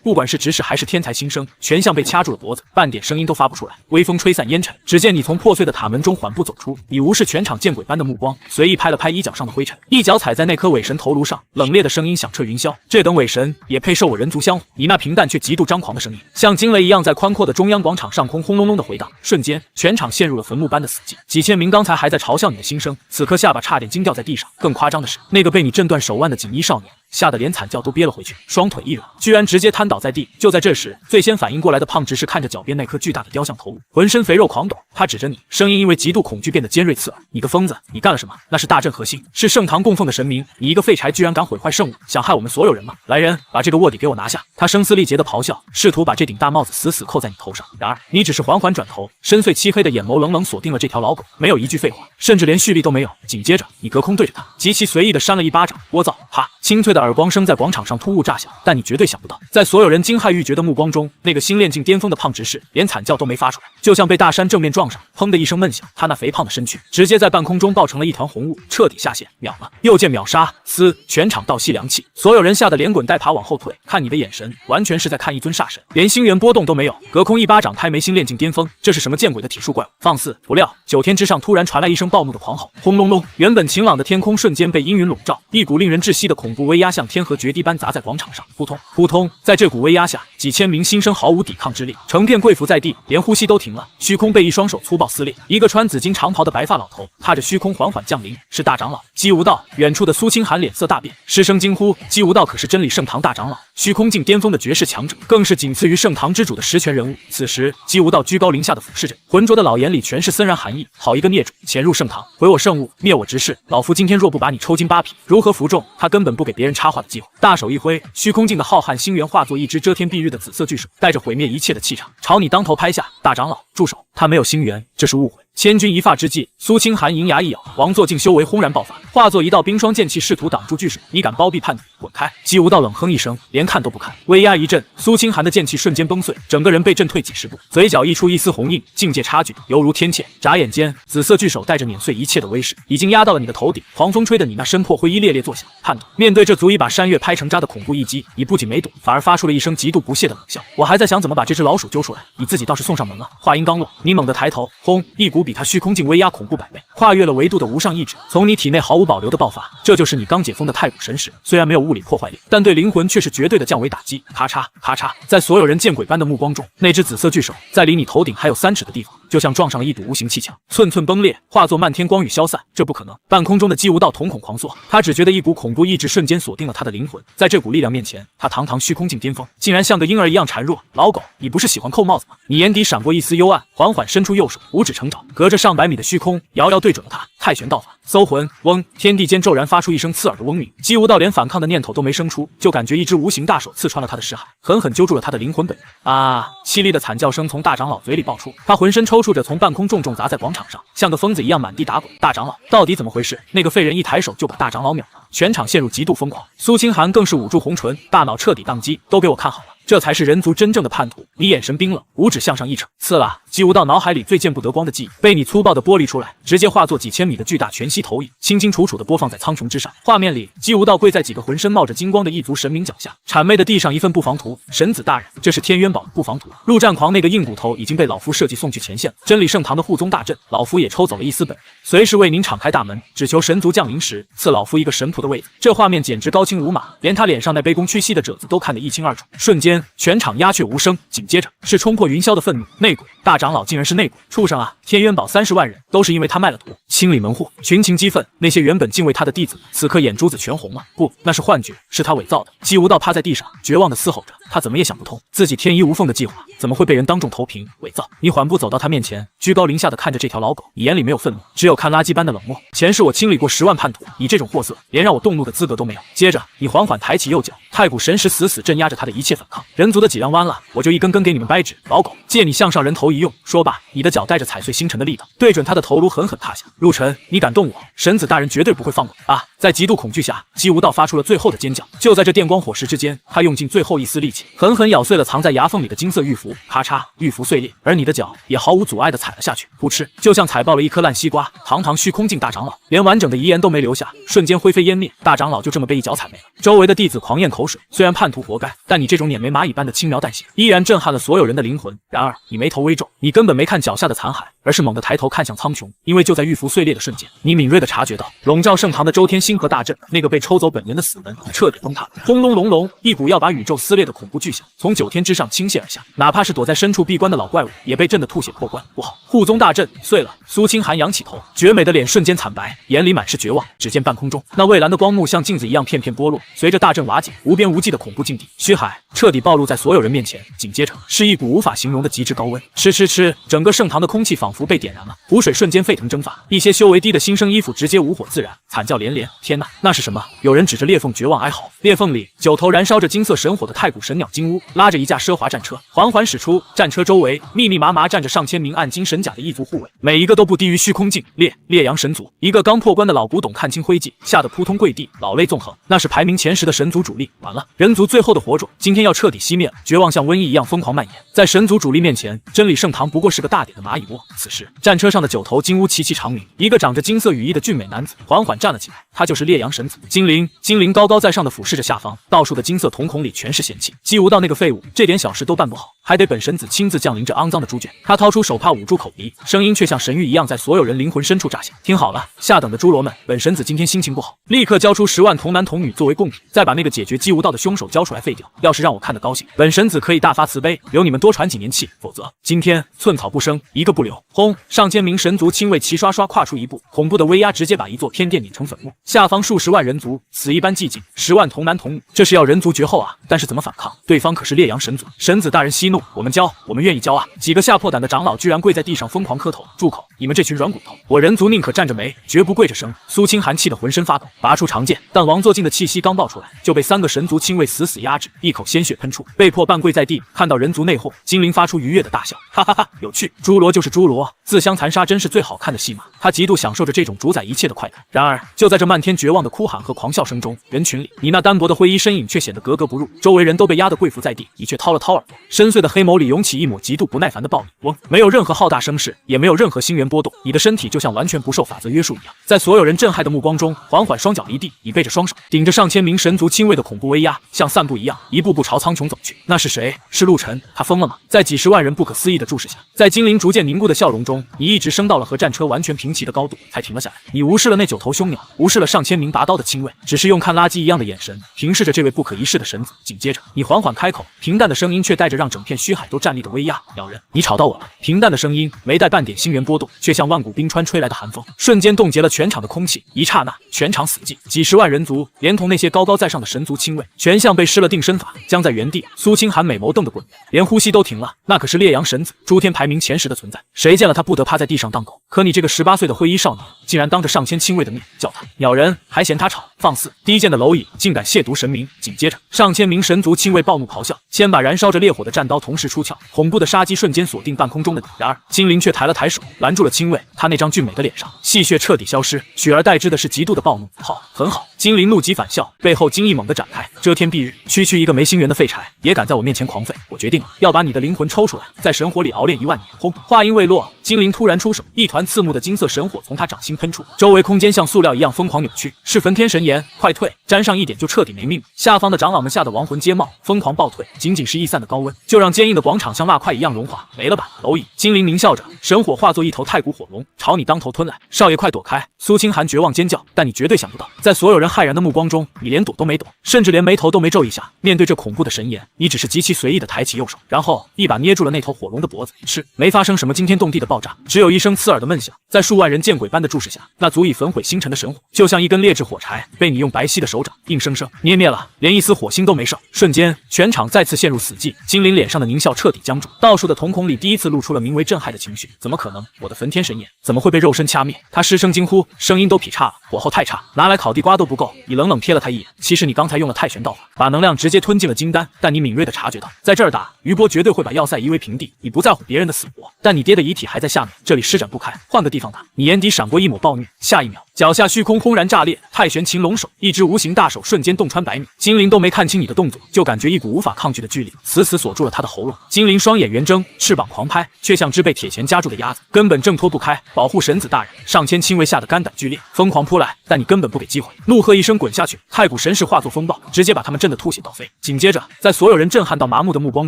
不管是执事还是天才新生，全像被掐住了脖子，半点声音都发不出来。微风吹散烟尘，只见你从破碎的塔门中缓步走出，你无视全场见鬼般的目光，随意拍了拍衣角上的灰尘，一脚踩在那颗伪神头颅上，冷冽的声音响彻云霄：这等伪神也配受我人族香火？你那平淡却极度张狂的声音，像惊雷一样在宽阔的中央广场上空轰隆隆的回荡，瞬间全场陷入了坟墓般的死寂。几千名刚才还在嘲笑你的新生，此刻下巴差点惊掉在地上。更夸张的是，那个被你震断手腕的锦衣少年，吓得连惨叫都憋了回去，双腿一软，居然直接瘫倒在地。就在这时，最先反应过来的胖执事看着脚边那颗巨大的雕像头颅，浑身肥肉狂抖，他指着你，声音因为极度恐惧变得尖锐刺耳：你个疯子，你干了什么？那是大阵核心，是圣堂供奉的神明，你一个废柴居然敢毁坏圣物，想害我们所有人吗？来人，把这个卧底给我拿下！他声嘶力竭的咆哮，试图把这顶大帽子死死扣在你头上。然而你只是缓缓转头，深邃漆黑的眼眸冷冷锁定了这条老狗，没有一句废话，甚至连蓄力都没有。紧接着，你隔空对着他极其随意的扇了一巴掌，聒噪！哈！清脆的耳光声在广场上突兀炸响，但你绝对想不到，在所有人惊骇欲绝的目光中，那个新练境巅峰的胖执事连惨叫都没发出来，就像被大山正面撞上，砰的一声闷响，他那肥胖的身躯直接在半空中爆成了一团红雾，彻底下线，秒了！又见秒杀！嘶！全场倒吸凉气，所有人吓得连滚带爬往后退，看你的眼神完全是在看一尊煞神，连星元波动都没有，隔空一巴掌拍没新练境巅峰，这是什么见鬼的体术怪物？放肆！不料9天之上突然传来一声暴怒的狂吼，轰隆隆，原本晴朗的天空瞬间被阴云笼罩，一股令人窒息的恐怖威压像天河决堤般砸在广场上，扑通扑通，在这股威压下，几千名新生毫无抵抗之力，成片跪伏在地，连呼吸都停了。虚空被一双手粗暴撕裂，一个穿紫金长袍的白发老头踏着虚空缓缓降临，是大长老姬无道。远处的苏清寒脸色大变，失声惊呼：姬无道可是真理圣堂大长老，虚空境巅峰的绝世强者，更是仅次于圣堂之主的实权人物。此时姬无道居高临下的俯视着，浑浊的老眼里全是森然寒意。好一个孽种，潜入圣堂，毁我圣物，灭我执事，老夫今天若不把你抽筋扒皮，如何服众？他根本不给别人插话的机会，大手一挥，虚空境的浩瀚星元化作一只遮天蔽日的紫色巨手，带着毁灭一切的气场，朝你当头拍下。大长老，住手！他没有星元，这是误会。千钧一发之际，苏清寒银牙一咬，王座境修为轰然爆发，化作一道冰霜剑气，试图挡住巨手。你敢包庇叛徒，滚开！姬无道冷哼一声，连看都不看。威压一震，苏清寒的剑气瞬间崩碎，整个人被震退几十步，嘴角溢出一丝红印，境界差距犹如天堑。眨眼间，紫色巨手带着碾碎一切的威势，已经压到了你的头顶。狂风吹得你那身破灰衣猎猎作响。叛徒！面对这足以把山岳拍成渣的恐怖一击，你不仅没躲，反而发出了一声极度不屑的冷笑。我还在想怎么把这只老鼠揪出来，你自己倒是送上门了。话音刚落，你猛地抬头，轰！一股比他虚空境威压恐怖100倍，跨越了维度的无上意志，从你体内毫无保留的爆发。这就是你刚解封的太古神识，虽然没有物理破坏力，但对灵魂却是绝对的降维打击。咔嚓咔嚓，在所有人见鬼般的目光中，那只紫色巨手在离你头顶还有3尺的地方，就像撞上了一堵无形气墙，寸寸崩裂，化作漫天光雨消散。这不可能！半空中的姬无道瞳孔狂缩，他只觉得一股恐怖意志瞬间锁定了他的灵魂，在这股力量面前，他堂堂虚空境巅峰，竟然像个婴儿一样孱弱。老狗，你不是喜欢扣帽子吗？你眼底闪过一丝幽暗，缓缓伸出右手，五指成爪，隔着上百米的虚空，遥遥对准了他。太玄道法，搜魂！嗡！天地间骤然发出一声刺耳的嗡鸣，姬无道连反抗的念头都没生出，就感觉一只无形大手刺穿了他的识海，狠狠揪住了他的灵魂本源。啊！凄厉的惨叫声从大长老嘴里爆出，他浑身抽搐着，从半空重重砸在广场上，像个疯子一样满地打滚。大长老到底怎么回事？那个废人一抬手就把大长老秒了，全场陷入极度疯狂。苏清寒更是捂住红唇，大脑彻底宕机，都给我看好了！这才是人族真正的叛徒！你眼神冰冷，五指向上一扯，刺啦！姬无道脑海里最见不得光的记忆被你粗暴的剥离出来，直接化作几千米的巨大全息投影，清清楚楚的播放在苍穹之上。画面里，姬无道跪在几个浑身冒着金光的异族神明脚下，谄媚的递上一份布防图。神子大人，这是天渊堡的布防图。陆战狂那个硬骨头已经被老夫设计送去前线了。真理圣堂的护宗大阵，老夫也抽走了一丝本，随时为您敞开大门，只求神族降临时赐老夫一个神仆的位子。这画面简直高清无码，连他脸上那卑躬屈膝的褶子都看得一清二楚。瞬间，全场鸦雀无声。紧接着是冲破云霄的愤怒，内鬼！大长老竟然是内鬼！畜生啊！天渊堡30万人都是因为他卖了毒，清理门户，群情激愤。那些原本敬畏他的弟子，此刻眼珠子全红了。不，那是幻觉，是他伪造的。姬无道趴在地上，绝望地嘶吼着。他怎么也想不通，自己天衣无缝的计划，怎么会被人当众投屏伪造？你缓步走到他面前，居高临下的看着这条老狗，你眼里没有愤怒，只有看垃圾般的冷漠。前世我清理过10万叛徒，你这种货色，连让我动怒的资格都没有。接着，你缓缓抬起右脚，太古神石死死镇压着他的一切反抗。人族的脊梁弯了，我就一根根给你们掰直。老狗，借你项上人头一用。说罢，你的脚带着踩碎星辰的力道，对准他的头颅狠狠踏下。陆晨，你敢动我，神子大人绝对不会放过你啊！在极度恐惧下，姬无道发出了最后的尖叫。就在这电光火石之间，他用尽最后一丝力气，狠狠咬碎了藏在牙缝里的金色玉符。咔嚓，玉符碎裂，而你的脚也毫无阻碍地踩了下去，噗嗤，就像踩爆了一颗烂西瓜。堂堂虚空境大长老，连完整的遗言都没留下，瞬间灰飞烟灭。大长老就这么被一脚踩没了。周围的弟子狂咽口水，虽然叛徒活该，但你这种碾没蚂蚁般的轻描淡写，依然震撼了所有人的灵魂。然而，你眉头微皱，你根本没看脚下的残骸，而是猛地抬头看向苍穹，因为就在玉符碎裂的瞬间，你敏锐地察觉到笼罩圣堂的周天星河大阵，那个被抽走本源的死门彻底崩塌。轰隆隆隆，一股要把宇宙撕裂的恐怖巨响从9天之上倾泻而下，哪怕是躲在深处闭关的老怪物也被震得吐血破关。不好，护宗大阵碎了！苏清寒仰起头，绝美的脸瞬间惨白，眼里满是绝望。只见半空中那蔚蓝的光幕像镜子一样片片剥落，随着大阵瓦解，无边无际的恐怖境地虚海彻底暴露在所有人面前。紧接着是一股无法形容的极致高温，吃，整个圣堂的空气仿佛被点燃了，湖水瞬间沸腾蒸发，一些修为低的新生衣服直接无火自燃，惨叫连连。天哪，那是什么？有人指着裂缝绝望哀嚎。裂缝里9头燃烧着金色神火的太古神鸟金乌拉着一架奢华战车缓缓驶出，战车周围密密麻麻站着上千名暗金神甲的异族护卫，每一个都不低于虚空境烈阳神族。一个刚破关的老古董看清徽记，吓得扑通跪地，老泪纵横。那是排名前10的神族主力，完了，人族最后的火种今天要彻底熄灭了。绝望像瘟疫一样疯狂蔓延，在神族主力面前，真理圣堂不过是个大点的蚂蚁窝。此时，战车上的9头金乌齐齐长鸣，一个长着金色羽翼的俊美男子缓缓站了起来，他就是烈阳神子金灵。金灵高高在上的俯视着下方，倒数的金色瞳孔里全是嫌弃。姬无道那个废物，这点小事都办不好，还得本神子亲自降临这肮脏的猪圈。他掏出手帕捂住口鼻，声音却像神谕一样在所有人灵魂深处炸响。听好了，下等的猪罗们，本神子今天心情不好，立刻交出10万童男童女作为贡品，再把那个解决姬无道的凶手交出来废掉。要是让我看得高兴，本神子可以大发慈悲，留你们多喘几年气，否则今天寸草不生，一个不留。轰！上千名神族亲卫齐刷刷跨出一步，恐怖的威压直接把一座天殿碾成粉末，下方数10万人族死一般寂静，10万童男童女，这是要人族绝后啊！但是怎么反抗？对方可是烈阳神族。神子大人息怒，我们交，我们愿意交啊！几个吓破胆的长老居然跪在地上疯狂磕头。住口！你们这群软骨头，我人族宁可站着没，绝不跪着生。苏清寒气得浑身发抖，拔出长剑，但王作静的气息刚爆出来，就被3个神族亲卫死死压制，一口鲜血喷出，被迫半跪在地。看到人族内讧，精灵发出愉悦的大笑，哈哈哈，有趣！侏罗就是侏罗，自相残杀真是最好看的戏码。他极度享受着这种主宰一切的快感。然而，就在这漫天绝望的哭喊和狂笑声中，人群里，你那单薄的灰衣身影却显得格格不入，周围人都被压得跪伏在地，你却掏了掏耳朵，深邃的黑眸里涌起一抹极度不耐烦的暴力。没有任何浩大声势，也没有任何心源波动，你的身体就像完全不受法则约束一样，在所有人震撼的目光中，缓缓双脚离地，你背着双手，顶着上千名神族亲卫的恐怖威压，像散步一样，一步步朝苍穹走去。那是谁？是陆晨？他疯了吗？在几10万人不可思议的注视下，在精灵逐渐凝固的笑容中，你一直升到了和战车完全平齐的高度，才停了下来。你无视了那9头凶鸟，无视了上千名拔刀的亲卫，只是用看垃圾一样的眼神平视着这位不可一世的神子。紧接着，你缓缓开口，平淡的声音却带着让整片虚海都站立的威压：鸟人，你吵到我了。平淡的声音没带半点星元波动，却像万古冰川吹来的寒风，瞬间冻结了全场的空气。一刹那，全场死寂，几十万人族，连同那些高高在上的神族亲卫，全像被施了定身法，僵在原地。苏清寒美眸瞪得滚圆，连呼吸都停了。那可是烈阳神子，诸天排名前10的存在，谁见了他不得趴在地上当狗？可你这个18岁的灰衣少年，竟然当着上千亲卫的面叫他鸟人，还嫌他吵，放肆！低贱的蝼蚁，竟敢亵渎神明！紧接着，上千名神族亲卫暴怒咆哮，千把燃烧着烈火的战刀同时出鞘，恐怖的杀机瞬间锁定半空中的你。然而，金灵却抬了抬手，拦住了亲卫。他那张俊美的脸上，戏谑彻底消失，取而代之的是极度的暴怒。好，很好！金灵怒极反笑，背后金翼猛地展开，遮天蔽日。区一个没星元的废柴，也敢在我面前狂吠！我决定了，要把你的灵魂抽出来，在神火里熬炼1万年。轰！话音未落，金灵突然出手，一团刺目的金色神火从他掌心喷出，周围空间像塑料一样疯狂扭曲。是焚天神炎，快退！沾上一点就彻底没命了。下方的长老们吓得亡魂皆冒，疯狂暴退。仅仅是逸散的高温，就让坚硬的广场像蜡块一样融化。没了吧，蝼蚁！金灵狞笑着，神火化作一头太古火龙，朝你当头吞来。少爷，快躲开！苏清寒绝望尖叫。但你绝对想不到，在所有人骇然的目光中，你连躲都没躲，甚至连眉头都没皱一下。面对这恐怖的神炎，你只是极其随意的抬起右手，然后一把捏住了那头火龙的脖子。是，没发生什么惊天动地的爆炸，只有一声刺耳的闷响。在数万人见鬼般的注视下，那足以焚毁星辰的神火，就像一根劣质火柴，被你用白皙的手掌硬生生捏灭了，连一丝火星都没剩。瞬间，全场再次陷入死寂。金灵脸上的狞笑彻底僵住，倒数的瞳孔里第一次露出了名为震撼的情绪。怎么可能？我的焚天神炎怎么会被肉身掐灭？他失声惊呼，声音都劈叉了，火候太差，拿来烤地瓜都不够。你冷冷瞥了他一眼，其实你刚才用了太玄道法，把能量直接吞进了金丹，但你敏锐地察觉到，在这儿打余波绝对会把要塞夷为平地。你不在乎别人的死活，但你爹的遗体还在下面，这里施展不开，换个地方打。你眼底闪过一抹暴虐，下一秒，脚下虚空轰然炸裂，太玄擒龙手，一只无形大手瞬间洞穿百米。金灵都没看清你的动作，就感觉一股无法抗拒的巨力死死锁住了他的喉咙。金灵双眼圆睁，翅膀狂拍，却像只被铁钳夹住的鸭子，根本挣脱不开。保护神子大人！上千亲卫吓得肝胆俱裂，疯狂扑来，但你根本不给机会，怒喝一声滚下去！太古神势化作风暴，直接把他们震得吐血倒飞。紧接着，在所有人震撼到麻木的目光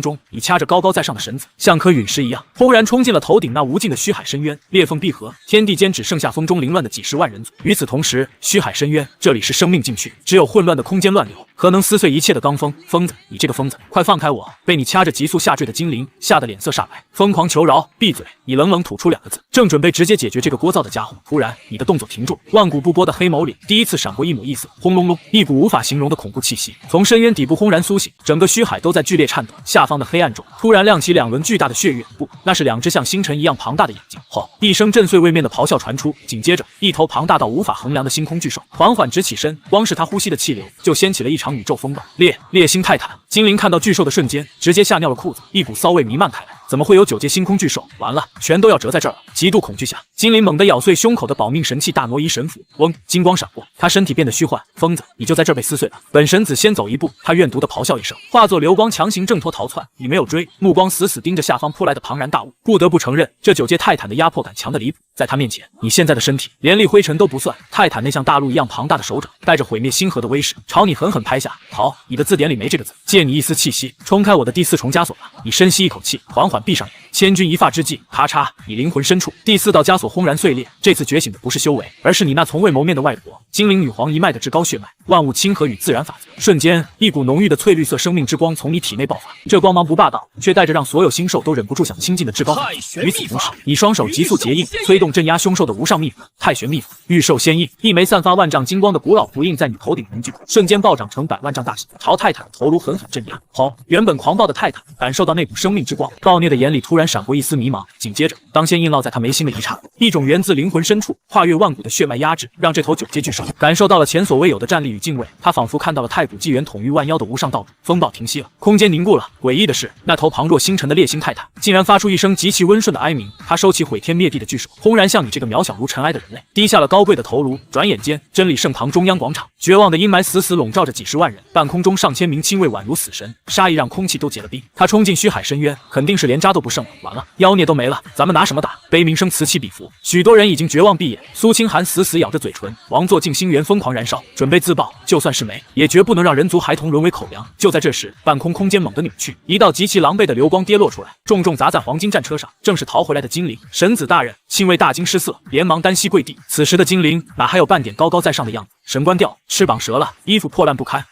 中，你掐着高高在上的神子，像颗陨石一样轰然冲进了头顶那无尽的虚海深渊，裂缝闭合，天地间只剩下风中凌乱的几十万人族。与此同时，虚海深渊，这里是生命禁区，只有混乱的空间乱流，何能撕碎一切的罡风？疯子，你这个疯子，快放开我！被你掐着急速下坠的精灵吓得脸色煞白，疯狂求饶。闭嘴！你冷冷吐出2个字，正准备直接解决这个聒噪的家伙，突然你的动作停住，万古不波的黑眸里第一次闪过一抹异色，轰隆隆，一股无法形容的恐怖气息从深渊底部轰然苏醒，整个虚海都在剧烈颤抖。下方的黑暗中突然亮起2轮巨大的血月，不，那是2只像星辰一样庞大的眼睛。吼！一声震碎位面的咆哮传出，紧接着一头庞大到无法衡量的星空巨兽缓缓直起身，光是他呼吸的气流就掀起了一场宇宙风暴。烈星泰坦！金灵看到巨兽的瞬间，直接吓尿了裤子，一股骚味弥漫开来。怎么会有9阶星空巨兽？完了，全都要折在这儿了！极度恐惧下，金灵猛地咬碎胸口的保命神器大挪移神斧，嗡，金光闪过，他身体变得虚幻。疯子，你就在这儿被撕碎了！本神子先走一步，他怨毒的咆哮一声，化作流光强行挣脱逃窜。你没有追，目光死死盯着下方扑来的庞然大物。不得不承认，这9阶泰坦的压迫感强得离谱。在他面前，你现在的身体连粒灰尘都不算。泰坦那像大陆一样庞大的手掌，带着毁灭星河的威势，朝你狠狠拍下。好，你的字典里没这个字，借你一丝气息，冲开我的第4重枷锁吧！你深吸一口气，缓缓闭上眼。千钧一发之际，咔嚓，你灵魂深处第4道枷锁轰然碎裂。这次觉醒的不是修为，而是你那从未谋面的外婆，精灵女皇一脉的至高血脉，万物亲和与自然法则。瞬间，一股浓郁的翠绿色生命之光从你体内爆发，这光芒不霸道，却带着让所有星兽都忍不住想亲近的至高法则。与此同时，你双手急速结印，催动镇压凶兽的无上秘符——太玄秘符。御兽仙印，一枚散发万丈金光的古老符印在你头顶凝聚，瞬间暴涨成100万丈大小，朝泰坦的头颅狠狠镇压。好，原本狂暴的泰坦感受到那股生命之光，暴虐的眼里突然闪过一丝迷茫。紧接着，当先印烙在他眉心的一刹那，一种源自灵魂深处、跨越万古的血脉压制，让这头9阶巨兽感受到了前所未有的战力与敬畏。他仿佛看到了太古纪元统御万妖的无上道主。风暴停息了，空间凝固了。诡异的是，那头庞若星辰的烈星泰坦竟然发出一声极其温顺的哀鸣。他收起毁天灭地的巨手，轰然向你这个渺小如尘埃的人类低下了高贵的头颅。转眼间，真理圣堂中央广场，绝望的阴霾死死笼罩着几十万人，半空中上千名亲卫宛如死神，杀意让空气都结了冰。他冲进虚海深渊，肯定是连渣都不剩了。完了，妖孽都没了，咱们拿什么打？悲鸣声此起彼伏，许多人已经绝望闭眼。苏清寒死死咬着嘴唇，王座镜星元疯狂燃烧，准备自爆。就算是没，也绝不能让人族孩童沦为口粮。就在这时，半空空间猛地扭曲，一道极其狼狈的流光跌落出来，重重砸在黄金战车上，正是逃回来的精灵神子大人。亲卫大惊失色，连忙单膝跪地。此时的精灵哪还有半点高高在上的样子？神官掉，翅膀折了，衣服破烂不堪，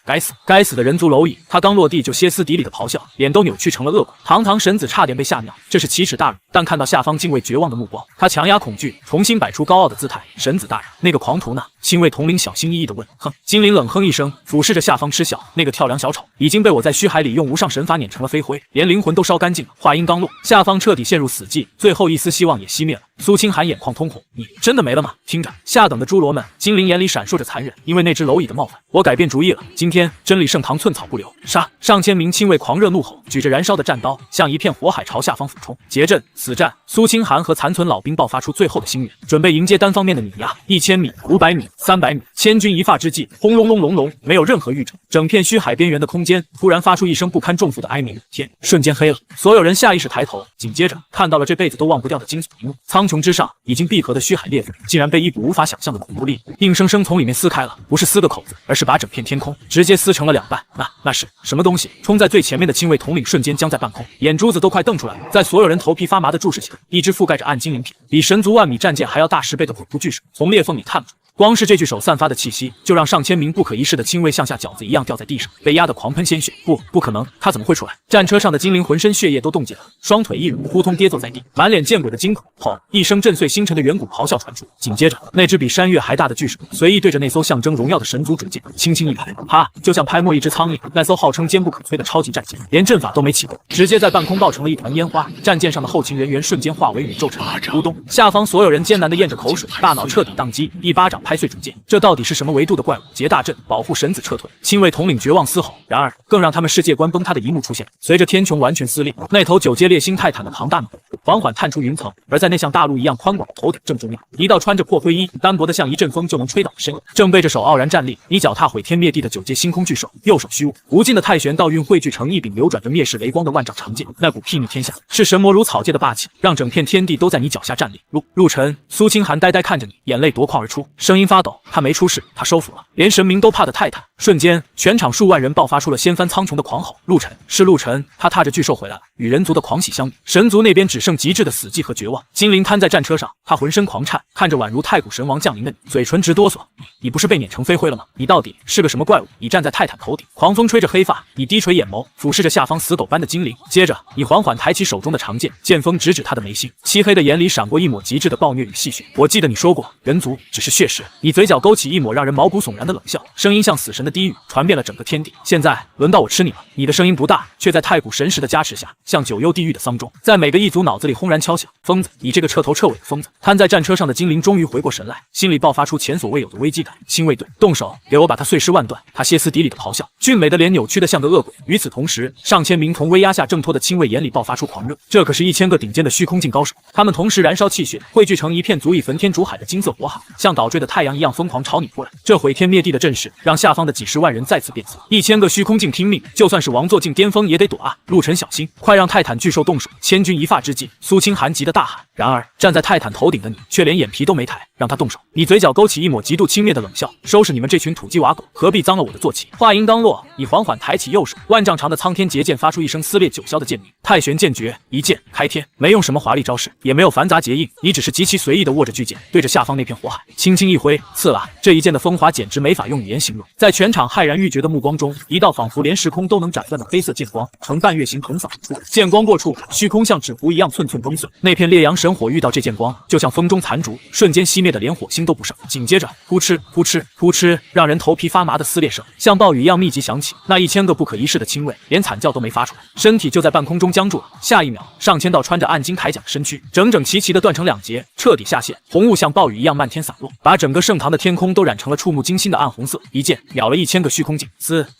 该死的人族蝼蚁！他刚落地就歇斯底里的咆哮，脸都扭曲成了恶鬼。堂堂神子差点被吓尿，这是奇耻大辱。但看到下方敬畏绝望的目光，他强压恐惧，重新摆出高傲的姿态。神子大人，那个狂徒呢？亲卫统领小心翼翼地问。哼！精灵冷哼一声，俯视着下方嗤笑。那个跳梁小丑已经被我在虚海里用无上神法碾成了飞灰，连灵魂都烧干净了。话音刚落，下方彻底陷入死寂，最后一丝希望也熄灭了。苏清寒眼眶通红，你真的没了吗？听着，下等的侏罗们，精灵眼里闪烁着残忍，因为那只蝼蚁的冒犯，我改变主意了。今天真理圣堂寸草不留，杀！上千名亲卫狂热怒吼，举着燃烧的战刀，像一片火海朝下方俯冲。结阵，死战！苏清寒和残存老兵爆发出最后的心愿，准备迎接单方面的碾压。1000米、500米、300米，千钧一发之际，轰隆隆隆隆，没有任何预兆，整片虚海边缘的空间突然发出一声不堪重负的哀鸣，天瞬间黑了。所有人下意识抬头，紧接着看到了这辈子都忘不掉的惊悚一幕：苍穹之上已经闭合的虚海裂缝，竟然被一股无法想象的恐怖力硬生生从里面撕开了，不是撕个口子，而是把整片天空直接撕成了2半。那是什么东西？冲在最前面的亲卫统领瞬间僵在半空，眼珠子都快瞪出来了。在所有人头皮发麻的注视下，一只覆盖着暗精灵片、比神族万米战舰还要大10倍的恐怖巨手从裂缝里探出。光是这具手散发的气息，就让上千名不可一世的亲卫像下饺子一样掉在地上，被压得狂喷鲜血。不可能，他怎么会出来？战车上的精灵浑身血液都冻结了，双腿一软，扑通跌坐在地，满脸见鬼的惊恐。吼！一声震碎星辰的远古咆哮传出，紧接着，那只比山岳还大的巨手随意对着那艘象征荣耀的神族主舰轻轻一拍，啪！就像拍没一只苍蝇，那艘号称坚不可摧的超级战舰，连阵法都没启动，直接在半空爆成了一团烟花。战舰上的后勤人员瞬间化为宇宙尘埃。咕咚！下方所有人艰难地咽着口水，大脑彻底宕机，一巴掌拍碎主舰。这到底是什么维度的怪物？结大阵，保护神子撤退！亲卫统领绝望嘶吼。然而，更让他们世界观崩塌的一幕出现。随着天穹完全撕裂，那头9阶烈星泰坦的庞大脑缓缓探出云层，而在那像大陆一样宽广的头顶正中央，一道穿着破灰衣、单薄的像一阵风就能吹倒的身影，正背着手傲然站立。你脚踏毁天灭地的9阶星空巨兽，右手虚握无尽的太玄道运汇聚成一柄流转着灭世雷光的万丈长剑，那股睥睨天下、是神魔如草芥的霸气，让整片天地都在你脚下站立。陆晨，苏清寒呆呆看着你，眼泪夺眶而出，声音发抖。他没出事，他收服了连神明都怕的泰坦。瞬间，全场数万人爆发出了掀翻苍穹的狂吼。陆晨，是陆晨，他踏着巨兽回来了。与人族的狂喜相比，神族那边只剩极致的死寂和绝望。精灵瘫在战车上，他浑身狂颤，看着宛如太古神王降临的你，嘴唇直哆嗦。你不是被碾成飞灰了吗？你到底是个什么怪物？你站在泰坦头顶，狂风吹着黑发，你低垂眼眸，俯视着下方死狗般的精灵。接着，你缓缓抬起手中的长剑，剑锋直指他的眉心，漆黑的眼里闪过一抹极致的暴虐与戏谑。我记得你说过，人族只是血食。你嘴角勾起一抹让人毛骨悚然的冷笑，声音像死神的低语，传遍了整个天地。现在轮到我吃你了。你的声音不大，却在太古神石的加持下，像九幽地狱的丧钟，在每个异族脑子里轰然敲响。疯子，你这个彻头彻尾的疯子！瘫在战车上的精灵终于回过神来，心里爆发出前所未有的危机感。亲卫队，动手，给我把他碎尸万段！他歇斯底里的咆哮，俊美的脸扭曲的像个恶鬼。与此同时，上千名从威压下挣脱的亲卫眼里爆发出狂热，这可是1000个顶尖的虚空境高手，他们同时燃烧气血，汇聚成一片足以焚天煮海的金色火海，像倒坠的太阳一样疯狂朝你扑来。这毁天灭地的阵势，让下方的几十万人再次变色。1000个虚空境拼命，就算是王座境巅峰也得躲啊！陆晨，小心，快让泰坦巨兽动手！千钧一发之际，苏清寒急得大喊。然而，站在泰坦头顶的你，却连眼皮都没抬，让他动手。你嘴角勾起一抹极度轻蔑的冷笑，收拾你们这群土鸡瓦狗，何必脏了我的坐骑？话音刚落，你缓缓抬起右手，万丈长的苍天劫剑发出一声撕裂九霄的剑鸣，太玄剑诀，一剑开天。没用什么华丽招式，也没有繁杂结印，你只是极其随意的握着巨剑，对着下方那片火海轻轻一挥，刺啦！这一剑的风华简直没法用语言形容。在全场骇然欲绝的目光中，一道仿佛连时空都能斩断的黑色剑光呈半月形横扫而出，剑光过处，虚空像纸糊一样寸寸崩碎。那片烈阳神火遇到这剑光，就像风中残烛，瞬间熄灭的连火星都不剩。紧接着，扑哧扑哧扑哧，让人头皮发麻的撕裂声像暴雨一样密集响起。那1000个不可一世的亲卫连惨叫都没发出来，身体就在半空中僵住了。下一秒，上千道穿着暗金铠甲的身躯整整齐齐地断成2截，彻底下线。红雾像暴雨一样漫天洒落，把整个圣堂的天空都染成了触目惊心的暗红色。一剑秒了1000个虚空境。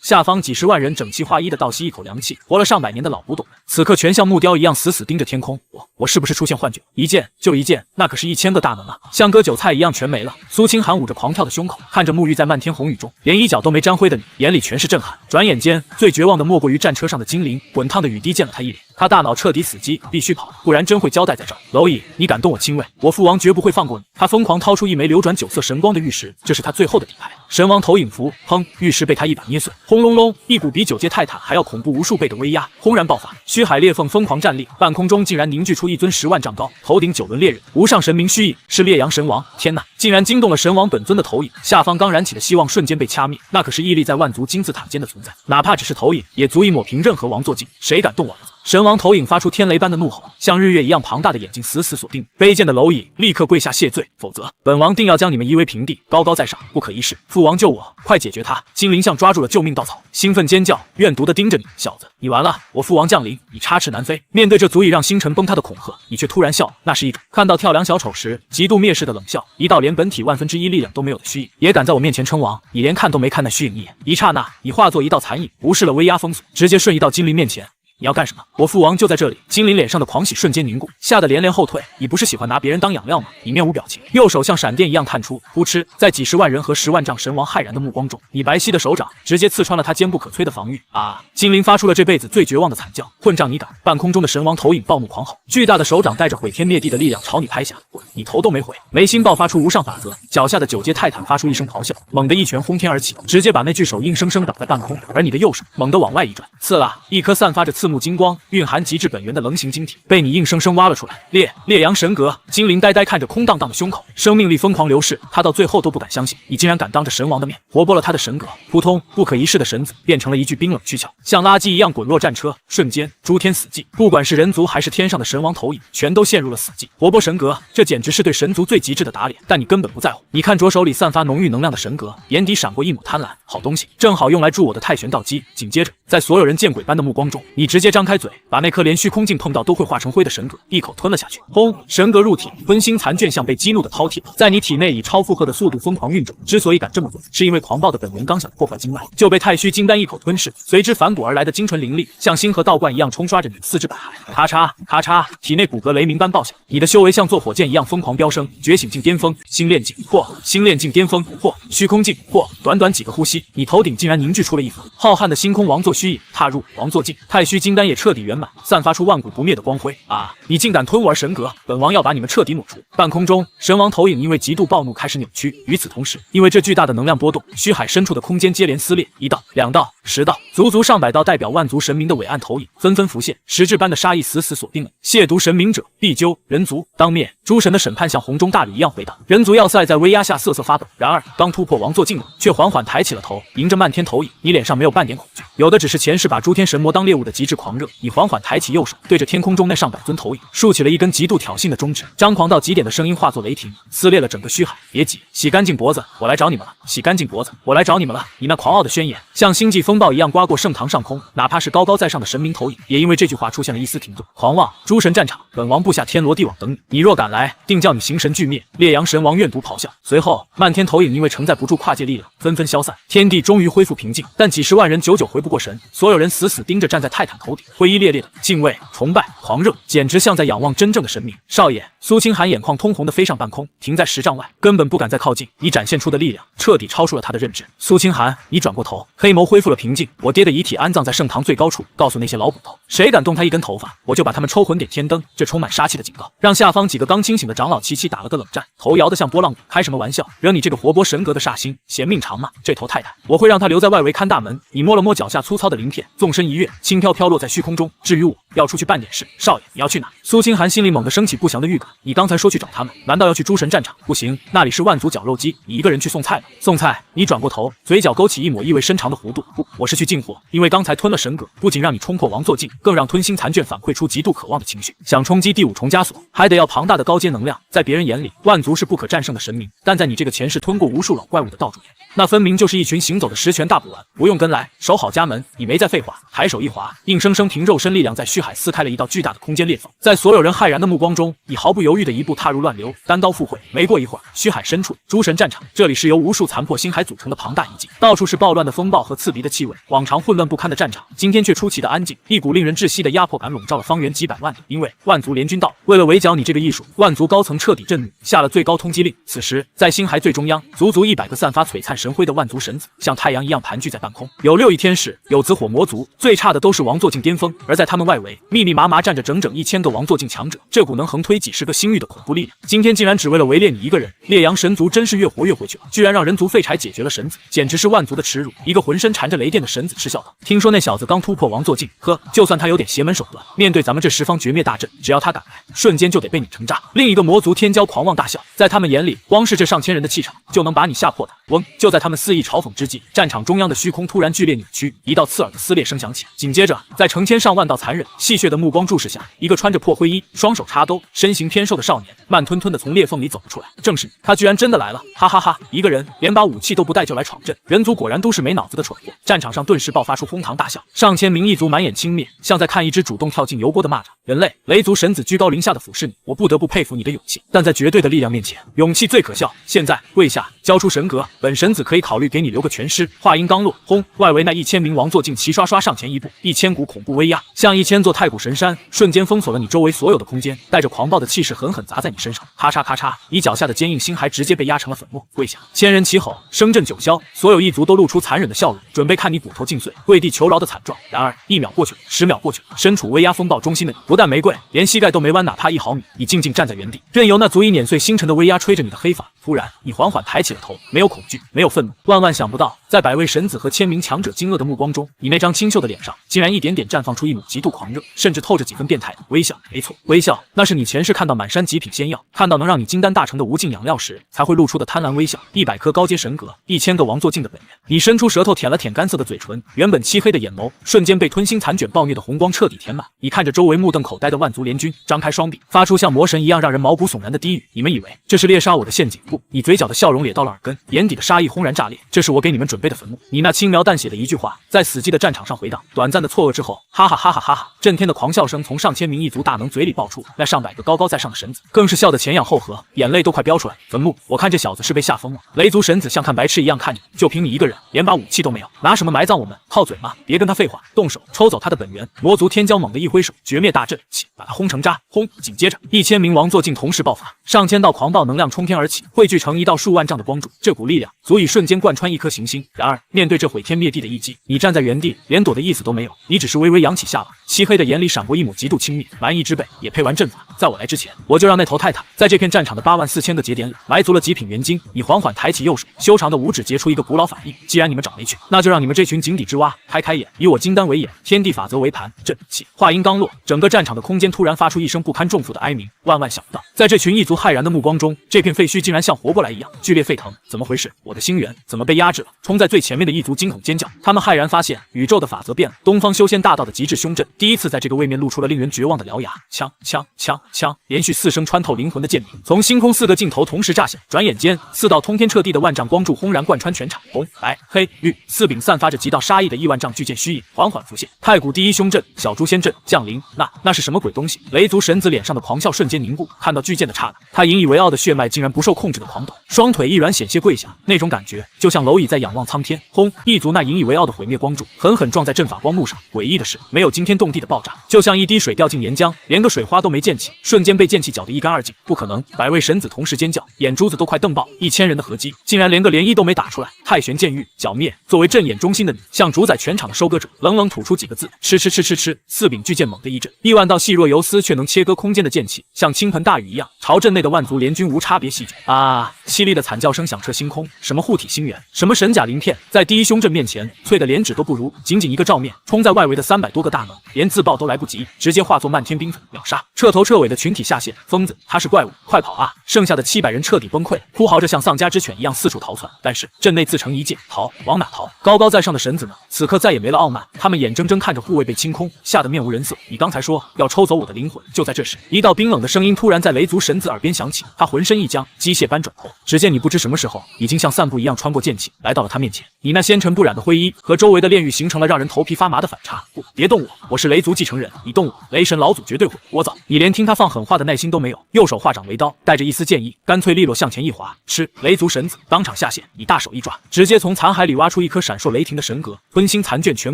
下方几十万人整齐划一的倒吸一口凉气，活了上百年的老古董们，此刻全像木雕一样死死盯着天空。我是不是出现幻觉？一剑就一剑，那可是1000个大能啊，像割韭菜一样全没了。苏清寒捂着狂跳的胸口，看着沐浴在漫天红雨中，连衣角都没沾灰的你，眼里全是震撼。转眼间，最绝望的莫过于战车上的精灵，滚烫的雨滴溅了他一脸。他大脑彻底死机，必须跑，不然真会交代在这儿。蝼蚁，你敢动我亲卫，我父王绝不会放过你！他疯狂掏出一枚流转9色色神光的玉石，这是他最后的底牌。神王投影符，砰！玉石被他一把捏碎，轰隆隆，一股比9阶泰坦还要恐怖无数倍的威压轰然爆发，虚海裂缝疯狂站立，半空中竟然凝聚出一尊10万丈高、头顶9轮猎人、无上神明虚影，是烈阳神王！天哪，竟然惊动了神王本尊的投影，下方刚燃起的希望瞬间被掐灭，那可是屹立在万族金字塔间的存在，哪怕只是投影，也足以抹平任何王座境，谁敢动王座？神王投影发出天雷般的怒吼，像日月一样庞大的眼睛死死锁定卑贱的蝼蚁，立刻跪下谢罪，否则本王定要将你们夷为平地，高高在上，不可一世。父王救我，快解决他！精灵像抓住了救命稻草，兴奋尖叫，怨毒的盯着你，小子，你完了！我父王降临，你插翅难飞。面对这足以让星辰崩塌的恐吓，你却突然笑，那是一种看到跳梁小丑时极度蔑视的冷笑，一道连本体1/1力量都没有的虚影，也敢在我面前称王？你连看都没看那虚影一眼，一刹那，你化作一道残影，无视了威压封锁，直接瞬移到精灵面前。你要干什么？我父王就在这里！精灵脸上的狂喜瞬间凝固，吓得连连后退。你不是喜欢拿别人当养料吗？你面无表情，右手像闪电一样探出，扑哧，在几十万人和10万丈神王骇然的目光中，你白皙的手掌直接刺穿了他坚不可摧的防御。啊！精灵发出了这辈子最绝望的惨叫，混账你敢！半空中的神王投影暴怒狂吼，巨大的手掌带着毁天灭地的力量朝你拍下，滚！你头都没回。眉心爆发出无上法则，脚下的9阶泰坦发出一声咆哮，猛地一拳轰天而起，直接把那巨手硬生生挡在半空，而你的右手猛地往外一转，刺啦！一颗散发着刺目金光、蕴含极致本源的棱形晶体被你硬生生挖了出来。烈阳神格，精灵呆呆看着空荡荡的胸口，生命力疯狂流逝，他到最后都不敢相信，你竟然敢当着神王的面活剥了他的神格。扑通，不可一世的神子变成了一具冰冷躯壳，像垃圾一样滚落战车，瞬间诸天死寂。不管是人族还是天上的神王投影，全都陷入了死寂。活剥神格，这简直是对神族最极致的打脸，但你根本不在乎。你看着手里散发浓郁能量的神格，眼底闪过一抹贪婪，好东西，正好用来助我的太玄道基。紧接着，在所有人见鬼般的目光中，你直接张开嘴，把那颗连虚空镜碰到都会化成灰的神格一口吞了下去。轰！神格入体，吞星残卷像被激怒的饕餮，在你体内以超负荷的速度疯狂运转。之所以敢这么做，是因为狂暴的本源刚想破坏经脉，就被太虚金丹一口吞噬，随之反哺而来的精纯灵力，像星河道观一样冲刷着你四肢百骸。咔嚓咔嚓，体内骨骼雷鸣般爆响，你的修为像坐火箭一样疯狂飙升，觉醒境巅峰，星炼境破，星炼境巅峰破，虚空境破。短短几个呼吸，你头顶竟然凝聚出了一幅浩瀚的星空王座虚影，踏入王座境，太虚金丹也彻底圆满，散发出万古不灭的光辉。啊！你竟敢吞我儿神格，本王要把你们彻底抹除！半空中，神王投影因为极度暴怒开始扭曲。与此同时，因为这巨大的能量波动，虚海深处的空间接连撕裂，1道、2道、10道，足足上百道代表万族神明的伟岸投影纷纷浮现，实质般的杀意死死锁定了。亵渎神明者，必究人族！当面，诸神的审判像洪钟大吕一样回荡，人族要塞在威压下瑟瑟发抖。然而，刚突破王座境的，却缓缓抬起了头，迎着漫天投影，你脸上没有半点恐惧，有的只是前世把诸天神魔当猎物的极致狂热。你缓缓抬起右手，对着天空中那上百尊投影竖起了一根极度挑衅的中指，张狂到极点的声音化作雷霆，撕裂了整个虚海。别急，洗干净脖子，我来找你们了！洗干净脖子，我来找你们了！你那狂傲的宣言，像星际风暴一样刮过圣堂上空，哪怕是高高在上的神明投影，也因为这句话出现了一丝停顿。狂妄！诸神战场，本王布下天罗地网等你，你若敢来，定叫你形神俱灭！烈阳神王怨毒咆哮。随后，漫天投影因为承载不住跨界力量，纷纷消散，天地终于恢复平静。但几十万人久久回不过神，所有人死死盯着站在泰坦头顶，灰衣烈烈的敬畏、崇拜、狂热，简直像在仰望真正的神明。少爷，苏清寒眼眶通红的飞上半空，停在10丈外，根本不敢再靠近。你展现出的力量彻底超出了他的认知。苏清寒，你转过头，黑眸恢复了平静。我爹的遗体安葬在圣堂最高处，告诉那些老骨头，谁敢动他一根头发，我就把他们抽魂点天灯。这充满杀气的警告，让下方几个刚清醒的长老齐齐打了个冷战，头摇得像拨浪鼓。开什么玩笑？惹你这个活剥神格的煞星，嫌命长吗？这头泰坦，我会让他留在外围看大门。你摸了摸脚下粗糙的鳞片，纵身一跃，轻飘飘落在虚空中。至于我，要出去办点事。少爷，你要去哪？苏清寒心里猛地升起不祥的预感。你刚才说去找他们，难道要去诸神战场？不行，那里是万族绞肉机，你一个人去送菜吗？送菜？你转过头，嘴角勾起一抹意味深长的弧度。不，我是去进货，因为刚才吞了神格，不仅让你冲破王座境，更让吞星残卷反馈出极度渴望的情绪，想冲击第5重枷锁，还得要庞大的高阶能量。在别人眼里，万族是不可战胜的神明，但在你这个前世吞过无数老怪物的道主眼里，那分明就是一群行走的十全大补丸。不用跟来，守好家门。你没在废话，抬手一划，硬生生凭肉身力量在虚海撕开了一道巨大的空间裂缝。在所有人骇然的目光中，你毫不犹豫的一步踏入乱流，单刀赴会。没过一会儿，虚海深处，诸神战场，这里是由无数残破星海组成的庞大遗迹，到处是暴乱的风暴和刺鼻的气味。往常混乱不堪的战场，今天却出奇的安静，一股令人窒息的压迫感笼罩了方圆几百万里。因为万族联军到，为了围剿你这个艺术，万族高层彻底震怒，下了最高通缉令。此时，在星海最中央，足足100个散发璀璨神辉的万族神子，像太阳一样盘踞在半空。有6亿天使，有紫火魔族，最差的都是王座境巅峰。而在他们外围，围，密密麻麻站着整整1000个王座境强者，这股能横推几10个星域的恐怖力量，今天竟然只为了围猎你一个人！烈阳神族真是越活越回去了，居然让人族废柴解决了神子，简直是万族的耻辱！一个浑身缠着雷电的神子嗤笑道：“听说那小子刚突破王座境，呵，就算他有点邪门手段，面对咱们这10方绝灭大阵，只要他敢来，瞬间就得被你成渣。”另一个魔族天骄狂妄大笑，在他们眼里，光是这上千人的气场就能把你吓破的。嗡！就在他们肆意嘲讽之际，战场中央的虚空突然剧烈扭曲，一道刺耳的撕裂声响起。紧接着，在成千上万道残忍、戏谑的目光注视下，一个穿着破灰衣、双手插兜、身形偏瘦的少年，慢吞吞地从裂缝里走了出来。正是你，他居然真的来了！哈哈哈！一个人连把武器都不带就来闯阵，人族果然都是没脑子的蠢货。战场上顿时爆发出哄堂大笑，上千名异族满眼轻蔑，像在看一只主动跳进油锅的蚂蚱。人类，雷族神子居高临下的俯视你，我不得不佩服你的勇气，但在绝对的力量面前，勇气最可笑。现在跪下，交出神格，本神子可以考虑给你留个全尸。话音刚落，轰！外围那1000名王座境齐刷刷上前一步，1000股恐怖威压，像1000座太古神山，瞬间封锁了你周围所有的空间，带着狂暴的气势狠狠砸在你身上，咔嚓咔嚓，你脚下的坚硬心骸直接被压成了粉末。跪下！千人齐吼，声震九霄，所有异族都露出残忍的笑容，准备看你骨头尽碎，跪地求饶的惨状。然而1秒过去了，10秒过去了，身处威压风暴中心的你，不但没跪，连膝盖都没弯哪怕1毫米，你静静站在原地，任由那足以碾碎星辰的威压吹着你的黑发。突然，你缓缓抬起了头，没有恐惧，没有愤怒，万万想不到，在百位神子和1000名强者惊愕的目光中，你那张清秀的脸上竟然一点点绽放出一抹极度狂热，甚至透着几分变态的微笑。没错，微笑，那是你前世看到满山极品仙药，看到能让你金丹大成的无尽养料时才会露出的贪婪微笑。100颗高阶神格，1000个王座境的本源。你伸出舌头舔了舔干涩的嘴唇，原本漆黑的眼眸瞬间被吞星残卷暴虐的红光彻底填满。你看着周围目瞪口呆的万族联军，张开双臂，发出像魔神一样让人毛骨悚然的低语：“你们以为这是猎杀我的陷阱？不，你嘴角的笑容咧到了耳根，眼底的杀意轰然炸裂，这是我给你们准备的坟墓。”你那轻描淡写的一句话，在死寂的战场上回荡。短暂的错愕之后，哈哈哈哈哈哈！震天的狂笑声从上千名异族大能嘴里爆出，那上百个高高在上的神子更是笑得前仰后合，眼泪都快飙出来。坟墓，我看这小子是被吓疯了。雷族神子像看白痴一样看着你，就凭你一个人，连把武器都没有，拿什么埋葬我们？靠嘴吗？别跟他废话，动手抽走他的本源！魔族天骄猛地一挥手，绝灭大阵起，把他轰成渣！轰！紧接着1000名王座境同时爆发，上千道狂暴能量冲天而起，汇聚成一道数万丈的光柱。这股力量足以瞬间贯穿一颗行星。然而面对这毁天灭地的一击，你站在原地，连躲的意思都没有，你只是微微扬起下巴，漆黑的眼里闪过一抹极度轻蔑。蛮夷之辈也配玩阵法？在我来之前，我就让那头泰坦在这片战场的84000个节点里埋足了极品元晶。你缓缓抬起右手，修长的五指结出一个古老法印。既然你们找没趣，那就让你们这群井底之蛙开开眼，以我金丹为眼，天地法则为盘。阵起！话音刚落，整个战场的空间突然发出一声不堪重负的哀鸣。万万想不到，在这群异族骇然的目光中，这片废墟竟然像活过来一样剧烈沸腾。怎么回事？我的星源怎么被压制了？冲在最前面的异族惊恐尖叫，他们骇然发现宇宙的法则变了。东方修仙大道的极致凶阵，第一次在这个位面露出了令人绝望的獠牙。枪枪枪枪，连续4声穿透灵魂的剑鸣，从星空4个尽头同时炸响。转眼间，4道通天彻地的万丈光柱轰然贯穿全场。红、白、黑、绿4柄散发着极道杀意的亿万丈巨剑虚影缓缓浮现。太古第一凶阵，小诛仙阵降临。那是什么鬼东西？雷族神子脸上的狂笑瞬间凝固，看到巨剑的刹那，他引以为傲的血脉竟然不受控制的狂抖，双腿一软险些跪下，那种感觉就像蝼蚁在仰望苍天。轰！异族那引以为傲的毁灭光柱狠狠撞在阵法光幕上。诡异的是，没有惊天动地的爆炸，就像一滴水掉进岩浆，连个水花都没溅起，瞬间被剑气搅得一干二净。不可能！百位神子同时尖叫，眼珠子都快瞪爆。1000人的合击，竟然连个涟漪都没打出来。太玄剑域剿灭！作为阵眼中心的你，像主宰全场的收割者，冷冷吐出几个字：吃吃吃吃吃。4柄巨剑猛地一震，亿万道细若游丝却能切割空间的剑气，像倾盆大雨一样朝阵内的万族联军无差别席卷。啊！凄厉的惨叫声响彻星空。什么护体星元，什么神甲鳞片，在第一凶阵面前，脆的连纸都不如。仅仅一个照面，冲在外围的300多个大能，连自爆都来不及，直接化作漫天冰粉秒杀。彻头彻尾的群体下线。疯子，他是怪物，快跑啊！剩下的700人彻底崩溃，哭嚎着像丧家之犬一样四处逃窜。但是阵内自成一界，逃往哪逃？高高在上的神子呢？此刻再也没了傲慢，他们眼睁睁看着护卫被清空，吓得面无人色。你刚才说要抽走我的灵魂，就在这时，一道冰冷的声音突然在雷族神子耳边响起。他浑身一僵，机械般转头，只见你不知什么时候已经像散步一样穿过剑气，来到了他面前。你那纤尘不染的灰衣和周围的炼狱形成了让人头皮发麻的反差。不，别动我，我是雷族继承人，你动我，雷神老祖绝对会聒噪。你连听他放狠话的耐心都没有，右手化掌为刀，带着一丝剑意，干脆利落向前一划，吃！雷族神子当场下线，你大手一抓，直接从残骸里挖出一颗闪烁雷霆的神格，吞星残卷全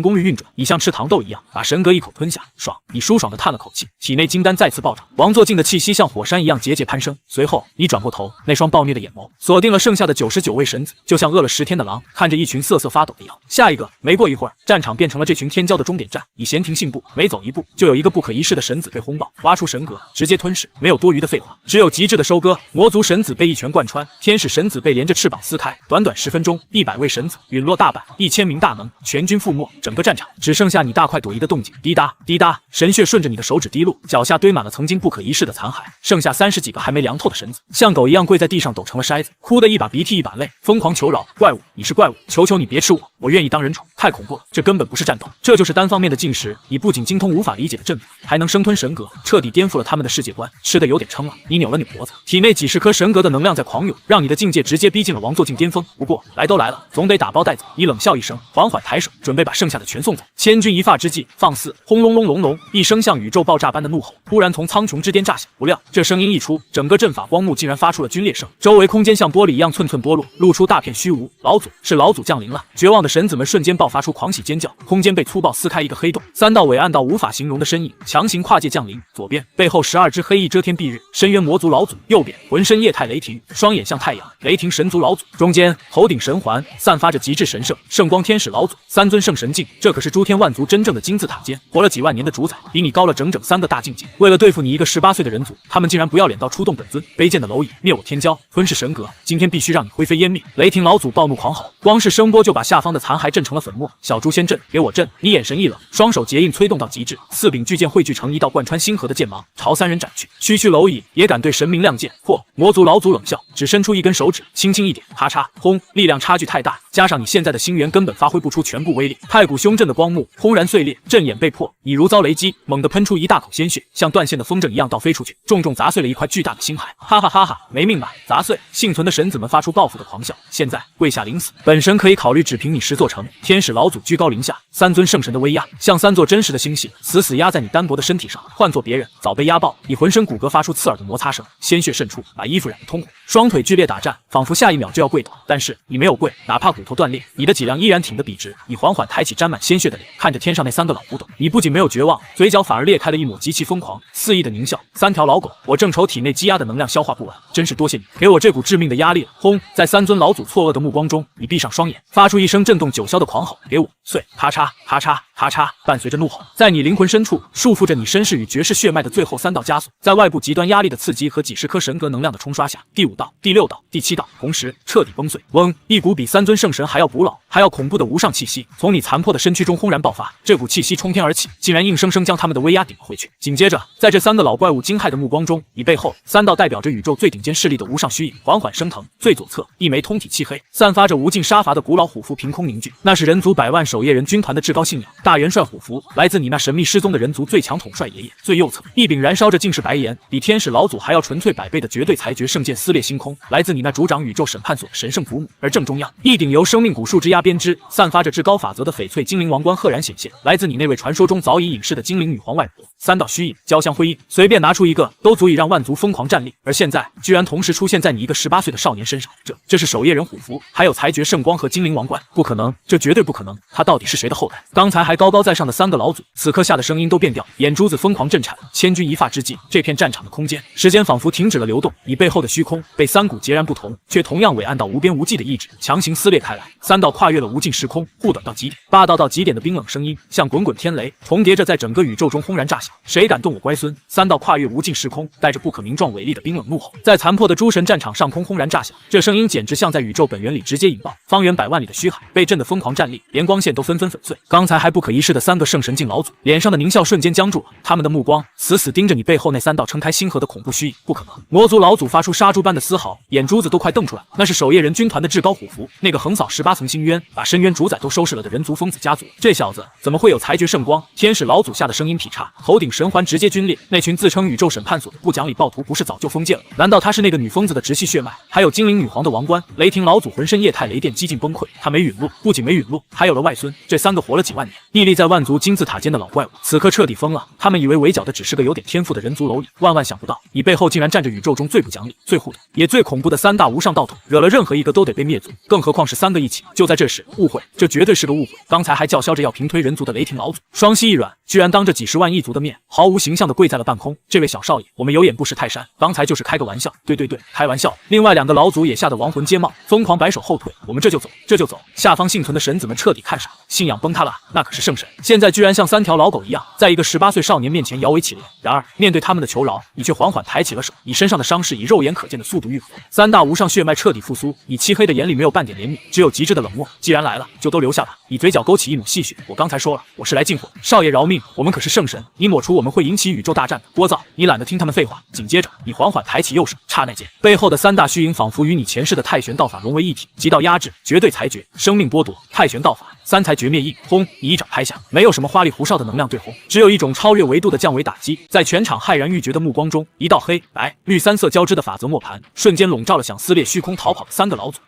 功率运转，你像吃糖豆一样把神格一口吞下，爽！你舒爽的叹了口气，体内金丹再次暴涨，王座境的气息像火山一样节节攀升。随后你转过头，那双暴虐的眼眸头，锁定了剩下的99位神子，就像饿了10天的狼，看着一群瑟瑟发抖的羊。下一个，没过一会儿，战场变成了这群天骄的终点站。以闲庭信步，每走一步就有一个不可一世的神子被轰爆，挖出神格，直接吞噬，没有多余的废话，只有极致的收割。魔族神子被一拳贯穿，天使神子被连着翅膀撕开，短短10分钟，100位神子陨落大半，1000名大能全军覆没，整个战场只剩下你大快朵颐的动静。滴答滴答，神血顺着你的手指滴落，脚下堆满了曾经不可一世的残骸，剩下30几个还没凉透的神子，像狗一样跪在地上抖成了筛子，哭得一把鼻涕一把泪，疯狂求饶：怪物，你是怪物，求求你别吃我，我愿意当人宠。太恐怖了，这根本不是战斗，这就是单方面的进食。你不仅精通无法理解的阵法，还能生吞神格，彻底颠覆了他们的世界观。吃的有点撑了，你扭了扭脖子，体内几10颗神格的能量在狂涌，让你的境界直接逼近了王座境巅峰。不过来都来了，总得打包带走。你冷笑一声，缓缓抬手，准备把剩下的全送走。千钧一发之际，放肆！轰隆隆隆隆，一声像宇宙爆炸般的怒吼突然从苍穹之巅炸响。不料这声音一出，整个阵法光幕竟然发出了皲裂声，周围空间像玻璃一样寸寸剥落，露出大片虚无。老祖，是老祖降临了！绝望的神子们瞬间爆发出狂喜尖叫，空间被粗暴撕开一个黑洞，3道伟岸到无法形容的身影强行跨界降临。左边背后12只黑翼遮天蔽日，深渊魔族老祖；右边浑身液态雷霆，双眼像太阳，雷霆神族老祖；中间头顶神环，散发着极致神圣圣光天使老祖。3尊圣神境，这可是诸天万族真正的金字塔尖，活了几万年的主宰，比你高了整整3个大境界。为了对付你一个18岁的人族，他们竟然不要脸到出动本尊。卑贱的蝼蚁，灭我天骄，吞噬神格，今天必须让你灰飞烟灭！雷霆老祖暴怒狂吼，光是声波就把下方的残骸震成了粉末。小猪先震，给我震！你眼神一冷，双手结印催动到极致，4柄巨剑汇聚成一道贯穿星河的剑芒，朝3人斩去。区区蝼蚁也敢对神明亮剑？嚯！魔族老祖冷笑，只伸出一根手指，轻轻一点，咔嚓！轰！力量差距太大，加上你现在的星元根本发挥不出全部威力，太古凶阵的光幕轰然碎裂，阵眼被破，你如遭雷击，猛地喷出一大口鲜血，像断线的风筝一样倒飞出去，重重砸碎了一块巨大的星海。哈哈哈哈，没命吧？砸碎！幸存的神子们发出报复的狂笑。现在跪下领死，本神可以考虑只凭你10座城。天使老祖居高临下，3尊圣神的威压像3座真实的星系，死死压在你单薄的身体上。换做别人，早被压爆。你浑身骨骼发出刺耳的摩擦声，鲜血渗出，把衣服染得通红，双腿剧烈打颤，仿佛下一秒就要跪倒。但是你没有跪，哪怕骨头断裂，你的脊梁依然挺得笔直。你缓缓抬起沾满鲜血的脸，看着天上那3个老古董，你不仅没有绝望，嘴角反而裂开了一抹极其疯狂肆意的狞笑。3条老狗，我正愁体内积压的能量消化不完，真是多谢你给我这股致命的压力了。轰！在3尊老祖错愕的目光中，你闭上双眼，发出一声震动九霄的狂吼，给我碎！咔嚓咔嚓咔嚓，伴随着怒吼，在你灵魂深处束缚着你身世与绝世血脉的最后3道枷锁，在外部极端压力的刺激和几10颗神格能量的冲刷下，第5道、第6道、第7道同时彻底崩碎。嗡！一股比3尊圣神还要古老、还要恐怖的无上气息从你残破的身躯中轰然爆发，这股气息冲天而起，竟然硬生生将他们的威压顶了回去。紧接着，在这3个老怪物惊骇的目光中，你背后3道代表着宇宙最顶尖势力的无上虚影缓缓升腾。最左侧，一枚通体漆黑、散发着无尽杀伐的古老虎符凭空凝聚，那是人族100万守夜人军团的至高信仰。大元帅虎符来自你那神秘失踪的人族最强统帅爷爷。最右侧，一柄燃烧着尽是白炎，比天使老祖还要纯粹100倍的绝对裁决圣剑撕裂星空，来自你那主掌宇宙审判所的神圣祖母。而正中央，一顶由生命古树枝桠编织、散发着至高法则的翡翠精灵王冠赫然显现，来自你那位传说中早已隐世的精灵女皇外婆。3道虚影交相辉映，随便拿出一个都足以让万族疯狂站立，而现在居然同时出现在你一个18岁的少年身上。这是守夜人虎符，还有裁决圣光和精灵王冠，不可能，这绝对不可能！他到底是谁的后代？刚才还高高在上的3个老祖，此刻吓得声音都变调，眼珠子疯狂震颤。千钧一发之际，这片战场的空间、时间仿佛停止了流动，你背后的虚空被3股截然不同却同样伟岸到无边无际的意志强行撕裂开来。3道跨越了无尽时空，互短到极点，霸道到极点的冰冷声音像滚滚天雷，重叠着在整个宇宙中轰然炸响。谁敢动我乖孙？3道跨越无尽时空，带着不可名状伟力的冰冷怒吼，在残破的诸神战场上空轰然炸响。这声音简直像在宇宙本源里直接引爆，方圆100万里的虚海被震得疯狂站立，连光线都纷纷粉碎。刚才还不可一世的3个圣神境老祖，脸上的狞笑瞬间僵住了，他们的目光死死盯着你背后那3道撑开星河的恐怖虚影。不可能！魔族老祖发出杀猪般的嘶嚎，眼珠子都快瞪出来。那是守夜人军团的至高虎符，那个横扫18层星渊，把深渊主宰都收拾了的人族疯子家族。这小子怎么会有裁决圣光？天使老祖吓得声音劈叉，头顶神环直接皲裂。那群自称宇宙审判所的不讲理暴徒，不是早就封建了？难道他是那个女疯子的直系血脉？还有精灵女皇的王冠？雷霆老祖浑身液态雷电几近崩溃，他没陨落，不仅没陨落，还有了外孙。这3个活了几万年，屹立在万族金字塔间的老怪物，此刻彻底疯了。他们以为围剿的只是个有点天赋的人族蝼蚁，万万想不到，你背后竟然站着宇宙中最不讲理、最护短，也最恐怖的三大无上道统，惹了任何一个都得被灭族，更何况是3个一起。就在这时，误会，这绝对是个误会。刚才还叫嚣着要平推人族的雷霆老祖，双膝一软，居然当着几十万异族的面，毫无形象地跪在了半空。这位小少爷，我们有眼不识泰山，刚才就是开个玩笑。对，开玩笑。另外2个老祖也吓得亡魂皆冒，疯狂摆手后退。我们这就走。下方幸存的神子们彻底看傻了，信仰崩塌了，那可是圣神，现在居然像3条老狗一样，在一个18岁少年面前摇尾乞怜。然而面对他们的求饶，你却缓缓抬起了手，你身上的伤势以肉眼可见的速度愈合，3大无上血脉彻底复苏。你漆黑的眼里没有半点怜悯，只有极致的冷漠。既然来了，就都留下吧。你嘴角勾起一抹戏谑，我刚才说了，我是来进货。少爷饶命，我们可是圣神，你抹除我们会引起宇宙大战的。聒噪！你懒得听他们废话。紧接着，你缓缓抬起右手，刹那间，背后的3大虚影仿佛与你前世的太玄道法融为一体，极道压制，绝对裁决，生命剥夺。太玄道法3才绝灭印，轰！你一掌拍下，没有什么花里胡哨的能量对轰，只有一种超越维度的降维打击。在全场骇然欲绝的目光中，一道黑白绿3色交织的法则磨盘，瞬间笼罩了想撕裂虚空逃跑的3个老祖。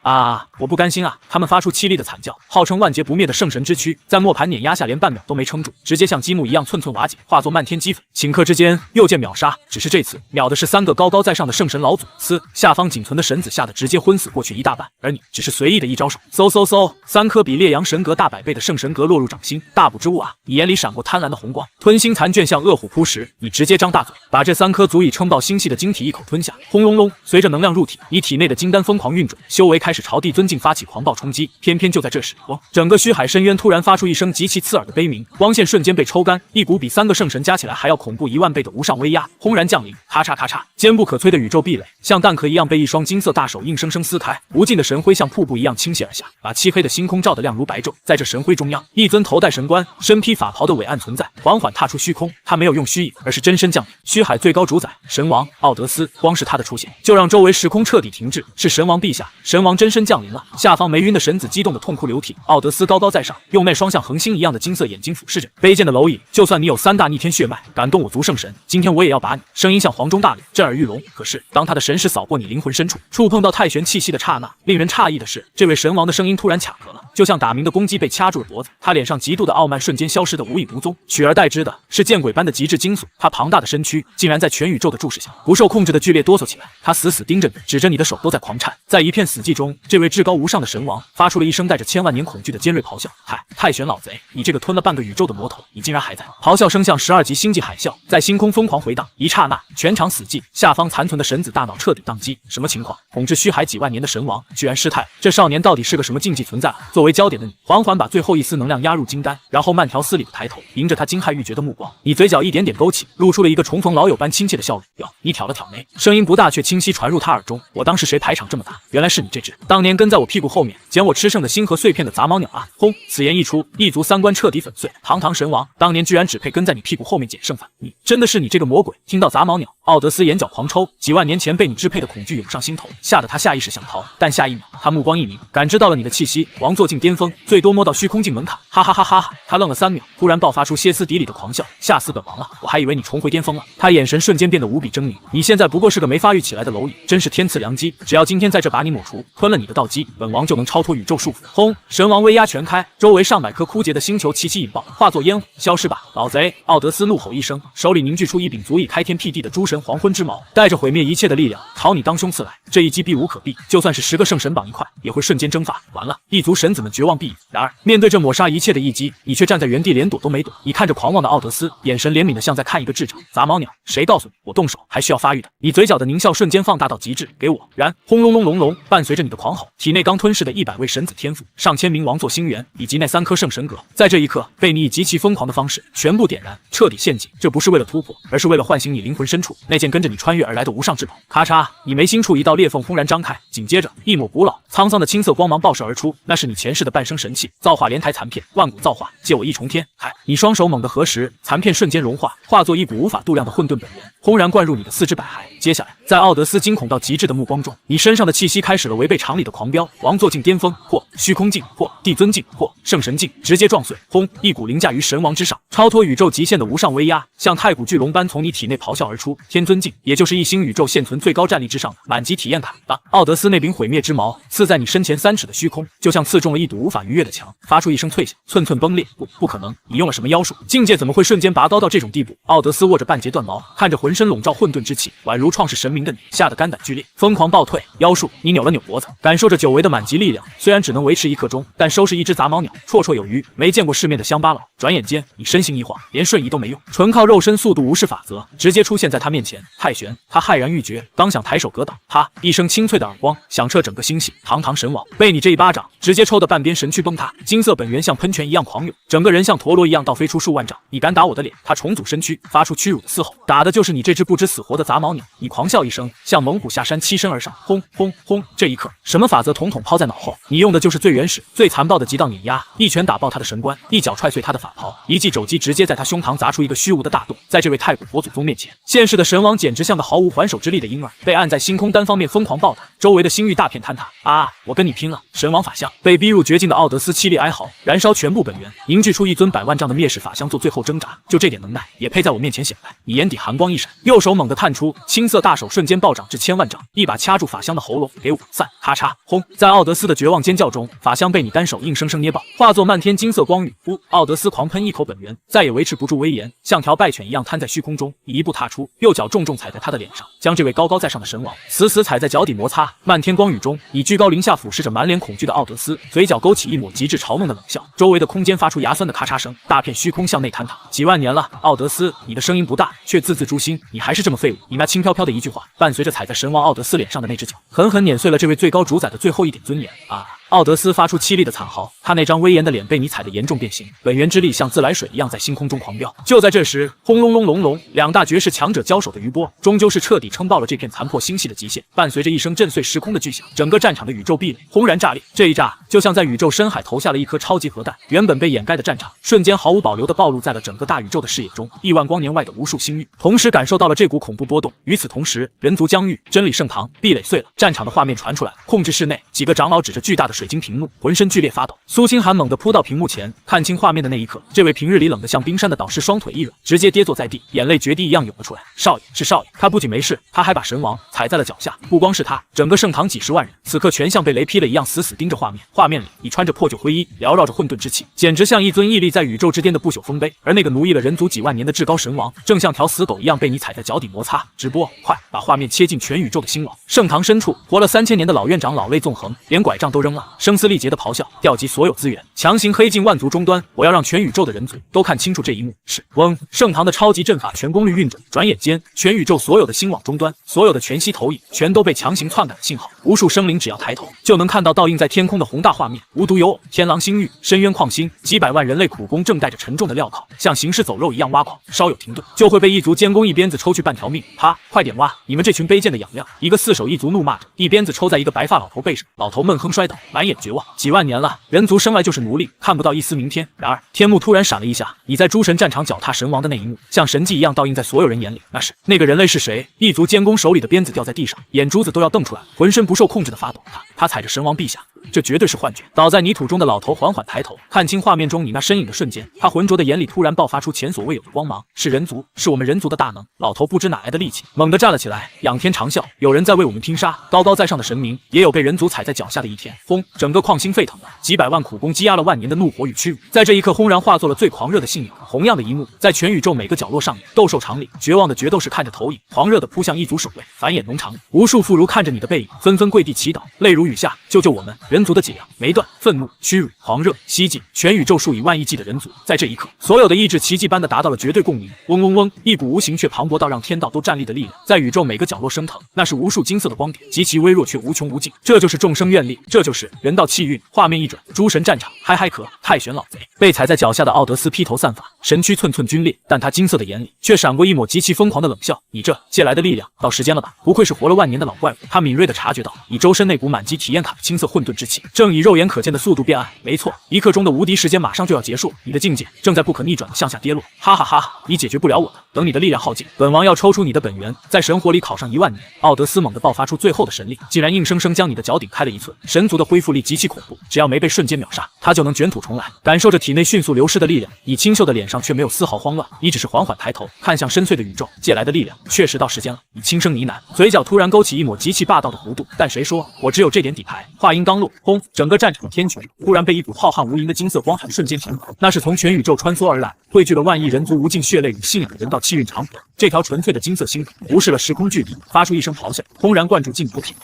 我不甘心啊！他们发出凄厉的惨叫，号称万劫不灭的圣神之躯，在磨盘碾压下连半秒都没撑住，直接像积木一样寸寸瓦解，化作漫天齑粉。顷刻之间又见秒杀，只是这次秒的是3个高高在上的圣神老祖。下方仅存的神子吓得直接昏死过去一大半，而你只是随意的一招手，3颗比烈阳神格大100倍的圣神格落入掌心。大补之物啊！你眼里闪过贪婪的红光，吞星残卷像恶虎扑食，你直接张大嘴，把这3颗足以撑爆星系的晶体一口吞下。轰隆隆，随着能量入体，你体内的金丹疯狂运转，修为开始朝帝尊境发起狂暴冲击。偏偏就在这时，整个虚海深渊突然发出一声极其刺耳的悲鸣，光线瞬间被抽干，一股比3个圣神加起来还要恐怖1万倍的无上威压轰然降临。咔嚓咔嚓，坚不可摧的宇宙壁垒像蛋壳一样被一双金色大手硬生生撕开，无尽的神辉像瀑布一样倾泻而下，把漆黑的星空照得亮如白昼。在这神辉中央，一尊头戴神冠、身披法袍的伟岸存在缓缓踏出虚空，他没有用虚影，而是真身降临。虚海最高主宰神王奥德斯，光是他的出现就让周围时空彻底停滞。是神王陛下，神王真身降临了！下方没晕的神子激动的痛哭流涕，奥德斯高高在上，用那双像恒星一样的金色眼睛俯视着卑贱的蝼蚁。就算你有3大逆天血脉，敢动我族圣神，今天我也要把你！声音像黄钟大吕，震耳欲聋。可是当他的神识扫过你灵魂深处，触碰到太玄气息的刹那，令人诧异的是，这位神王的声音突然卡壳了，就像打鸣的公鸡被掐住了脖子。他脸上极度的傲慢瞬间消失得无影无踪，取而代之的是见鬼般的极致惊悚。他庞大的身躯竟然在全宇宙的注视下不受控制的剧烈哆嗦起来，他死死盯着你，指着你的手都在狂颤。在一片死寂中，这位至高无上的神王发出了一声带着千万年恐惧的尖锐咆哮：嗨，太玄老贼，你这个吞了半个宇宙的魔头，你竟然还在！咆哮声像12级星际海啸，在星空疯狂回荡。一刹那，全场死寂，下方残存的神子大脑彻底宕机。什么情况？统治虚海几万年的神王居然失态了，这少年到底是个什么禁忌存在啊？作为焦点的你，缓缓把最后一丝能量压入金丹，然后慢条斯理的抬头，迎着他惊骇欲绝的目光，你嘴角一点点勾起，露出了一个重逢老友般亲切的笑容。哟，你挑了挑眉，声音不大却清晰传入他耳中。我当时谁排场这么大？原来是你这只当年跟在我屁股后面捡我吃剩的星河碎片的杂毛鸟啊！轰！此言一出，一族3观彻底粉碎。堂堂神王，当年居然只配跟在你屁股后面捡剩饭，你真的是你这个魔鬼！听到杂毛鸟，奥德斯眼角狂抽，几万年前被你支配的恐惧涌上心头，吓得他下意识想逃，但下一秒他目光一凝，感知到了你的气息，王座境巅峰，最多摸到虚空境门槛。哈哈哈哈哈！他愣了3秒，突然爆发出歇斯底里的狂笑，吓死本王了！我还以为你重回巅峰了。他眼神瞬间变得无比狰狞，你现在不过是个没发育起来的蝼蚁，真是天赐良机！只要今天在这把你抹除，吞了你的道基，本王就能超脱宇宙束缚。轰！神王威压全开，周围上百颗枯竭的星球齐齐引爆，化作烟雾，消失吧，老贼！奥德斯怒吼一声，手里凝聚出一柄足以开天辟地的诸神黄昏之矛，带着毁灭一切的力量朝你当胸刺来。这一击避无可避，就算是10个圣神绑一块，也会瞬间蒸发。完了，一族神子们绝望避矣。然而面对这抹杀一切的一击，你却站在原地连躲都没躲。你看着狂妄的奥德斯，眼神怜悯的像在看一个智障。杂毛鸟，谁告诉你我动手还需要发育的？你嘴角的狞笑瞬间放大到极致，给我燃！轰隆隆隆隆，伴随着你的狂吼，体内刚吞噬的100位神子天赋、上千名王座星元以及那3颗圣神格，在这一刻被你以极其疯狂的方式全部点燃，彻底陷阱。这不是为了突破，而是为了唤醒你灵魂深处那件跟着你穿越而来的无上至宝。咔嚓，你眉心处一道裂缝轰然张开，紧接着一抹古老沧桑的青色光芒爆射而出，那是你前世的半生神器造化莲台残片，万古造化，借我一重天。嗨！你双手猛地合十，残片瞬间融化，化作一股无法度量的混沌本源，轰然灌入你的4肢百骸。接下来在奥德斯惊恐到极致的目光中，你身上的气息开始了违背常理的狂飙，王座境巅峰，或虚空境，或帝尊境，或圣神境，直接撞碎！轰！一股凌驾于神王之上，超脱宇宙极限的无上威压，像太古巨龙般从你体内咆哮而出。天尊境，也就是一星宇宙现存最高战力之上的满级体验卡。当奥德斯那柄毁灭之矛刺在你身前3尺的虚空，就像刺中了一堵无法逾越的墙，发出一声脆响，寸寸崩裂。不可能！你用了什么妖术？境界怎么会瞬间拔高到这种地步？奥德斯握着半截断矛，看着浑身笼罩混沌之气，宛如创世神明的你，吓得肝胆俱裂，疯狂暴退。妖术！你扭了扭脖子，感受着久违的满级力量，虽然只能维持1刻钟，但收拾一只杂毛鸟绰绰有余。没见过世面的乡巴佬，转眼间你身形一晃，连瞬移都没用，纯靠肉身速度无视法则，直接出现在他面前。太玄！他骇然欲绝，刚想抬手格挡，啪！一声清脆的耳光响彻整个星系。堂堂神王被你这一巴掌直接抽得半边神躯崩塌，金色本源像喷泉一样狂涌，整个人像陀螺一样倒飞出数万丈。你敢打我的脸？他重组身躯，发出屈辱的嘶吼，打的就是你这只不知死活的杂毛鸟。你狂笑一声，像猛虎下山欺身而上，轰轰轰！这一刻，什么法则统统抛在脑后，你用的就是最原始、最残暴的极道碾压，一拳打爆他的神冠，一脚踹碎他的法袍，一记肘击直接在他胸膛砸出一个虚无的大洞。在这位太古佛祖宗面前，现世的神王简直像个毫无还手之力的婴儿，被按在星空单方面疯狂暴打，周围的星域大片坍塌。啊！我跟你拼了！神王法相被逼入绝境的奥德斯凄厉哀嚎，燃烧全部本源，凝聚出一尊100万丈的灭世法相做最后挣扎。就这点能耐，也配在我面前显摆？你眼底寒光一闪，右手猛地探出，青色大手瞬间暴涨至1000万丈，一把掐住法相的喉咙，给我散！咔嚓！轰！在奥德斯的绝望尖叫中，法相被你单手硬生生捏爆，化作漫天金色光雨。奥德斯狂喷一口本源，再也维持不住威严，像条败犬一样瘫在虚空中，一步踏出，右脚重重踩在他的脸上，将这位高高在上的神王死死踩在脚底摩擦。漫天光雨中，你居高临下俯视着满脸恐惧的奥德斯，嘴角勾起一抹极致嘲弄的冷笑，周围的空间发出牙酸的咔嚓声，大片虚空向内坍塌。几万年了，奥德斯，你的声音不大，却字字诛心，你还是这么废物。你那轻飘飘的一句话，伴随着踩在神王奥德斯脸上的那只脚，狠狠碾碎了这位最高主宰的最后一点尊严啊！奥德斯发出凄厉的惨嚎，他那张威严的脸被你踩得严重变形，本源之力像自来水一样在星空中狂飙。就在这时，轰隆隆隆隆，两大绝世强者交手的余波，终究是彻底撑爆了这片残破星系的极限。伴随着一声震碎时空的巨响，整个战场的宇宙壁垒轰然炸裂。这一炸，就像在宇宙深海投下了一颗超级核弹，原本被掩盖的战场，瞬间毫无保留地暴露在了整个大宇宙的视野中。亿万光年外的无数星域，同时感受到了这股恐怖波动。与此同时，人族疆域、真理圣堂、壁垒碎了，战场的画面传出来，控制室内，几个长老指着巨大的水晶屏幕，浑身剧烈发抖。苏清寒猛地扑到屏幕前，看清画面的那一刻，这位平日里冷得像冰山的导师双腿一软，直接跌坐在地，眼泪决堤一样涌了出来。少爷，是少爷，他不仅没事，他还把神王踩在了脚下。不光是他，整个圣堂几十万人，此刻全像被雷劈了一样，死死盯着画面。画面里，你穿着破旧灰衣，缭绕着混沌之气，简直像一尊屹立在宇宙之巅的不朽丰碑。而那个奴役了人族几万年的至高神王，正像条死狗一样被你踩在脚底摩擦。直播，快把画面切进全宇宙的兴亡。圣堂深处，活了3000年的老院长老泪纵横，连拐杖都扔了，声嘶力竭的咆哮，调集所有资源，强行黑进万族终端。我要让全宇宙的人族都看清楚这一幕。是，嗡！圣堂的超级阵法全功率运转，转眼间，全宇宙所有的星网终端，所有的全息投影，全都被强行篡改了信号。无数生灵只要抬头，就能看到倒映在天空的宏大画面。无独有偶，天狼星域、深渊矿星，几百万人类苦工正带着沉重的镣铐，像行尸走肉一样挖矿，稍有停顿，就会被一族监工一鞭子抽去半条命。啪！快点挖！你们这群卑贱的养料！一个4手一族怒骂着，一鞭子抽在一个白发老头背上，老头闷哼摔倒，满眼绝望。几万年了，人族生来就是奴隶，看不到一丝明天。然而天幕突然闪了一下，你在诸神战场脚踏神王的那一幕，像神迹一样倒映在所有人眼里。那个人类是谁？一族监工手里的鞭子掉在地上，眼珠子都要瞪出来，浑身不受控制的发抖。他踩着神王陛下，这绝对是幻觉。倒在泥土中的老头缓缓抬头，看清画面中你那身影的瞬间，他浑浊的眼里突然爆发出前所未有的光芒。是人族，是我们人族的大能。老头不知哪来的力气，猛地站了起来，仰天长啸。有人在为我们拼杀，高高在上的神明，也有被人族踩在脚下的一天。轰！整个矿星沸腾了，几百万苦工积压了万年的怒火与屈辱，在这一刻轰然化作了最狂热的信仰。同样的一幕，在全宇宙每个角落上演。斗兽场里，绝望的决斗士看着投影，狂热的扑向一族守卫。繁衍农场里，无数妇孺看着你的背影，纷纷跪地祈祷，泪如雨下，救救我们！人族的脊梁，没断，愤怒、屈辱、狂热、希冀，全宇宙数以万亿计的人族，在这一刻，所有的意志奇迹般的达到了绝对共鸣。嗡嗡嗡，一股无形却磅礴到让天道都站立的力量，在宇宙每个角落升腾。那是无数金色的光点，极其微弱却无穷无尽。这就是众生愿力，这就是人道气运。画面一转，诸神战场，嗨嗨壳，太玄老贼，被踩在脚下的奥德斯披头散发，身躯寸寸皲裂，但他金色的眼里却闪过一抹极其疯狂的冷笑。你这借来的力量，到时间了吧？不愧是活了万年的老怪物。他敏锐地察觉到，你周身那股满级体验卡的青色混沌之之气，正以肉眼可见的速度变暗。没错，1刻钟的无敌时间马上就要结束，你的境界正在不可逆转的向下跌落。哈哈哈哈！你解决不了我的，等你的力量耗尽，本王要抽出你的本源，在神火里烤上1万年。奥德斯猛地爆发出最后的神力，竟然硬生生将你的脚顶开了1寸。神族的恢复力极其恐怖，只要没被瞬间秒杀，他就能卷土重来。感受着体内迅速流失的力量，你清秀的脸上却没有丝毫慌乱，你只是缓缓抬头看向深邃的宇宙，借来的力量确实到时间了。你轻声呢喃，嘴角突然勾起一抹极其霸道的弧度。但谁说我只有这点底牌？话音刚落，轰！整个战场的天穹忽然被一股浩瀚无垠的金色光海瞬间填满，那是从全宇宙穿梭而来，汇聚了万亿人族无尽血泪与信仰的人道气运长河。这条纯粹的金色星河无视了时空距离，发出一声咆哮，轰然灌注进不停。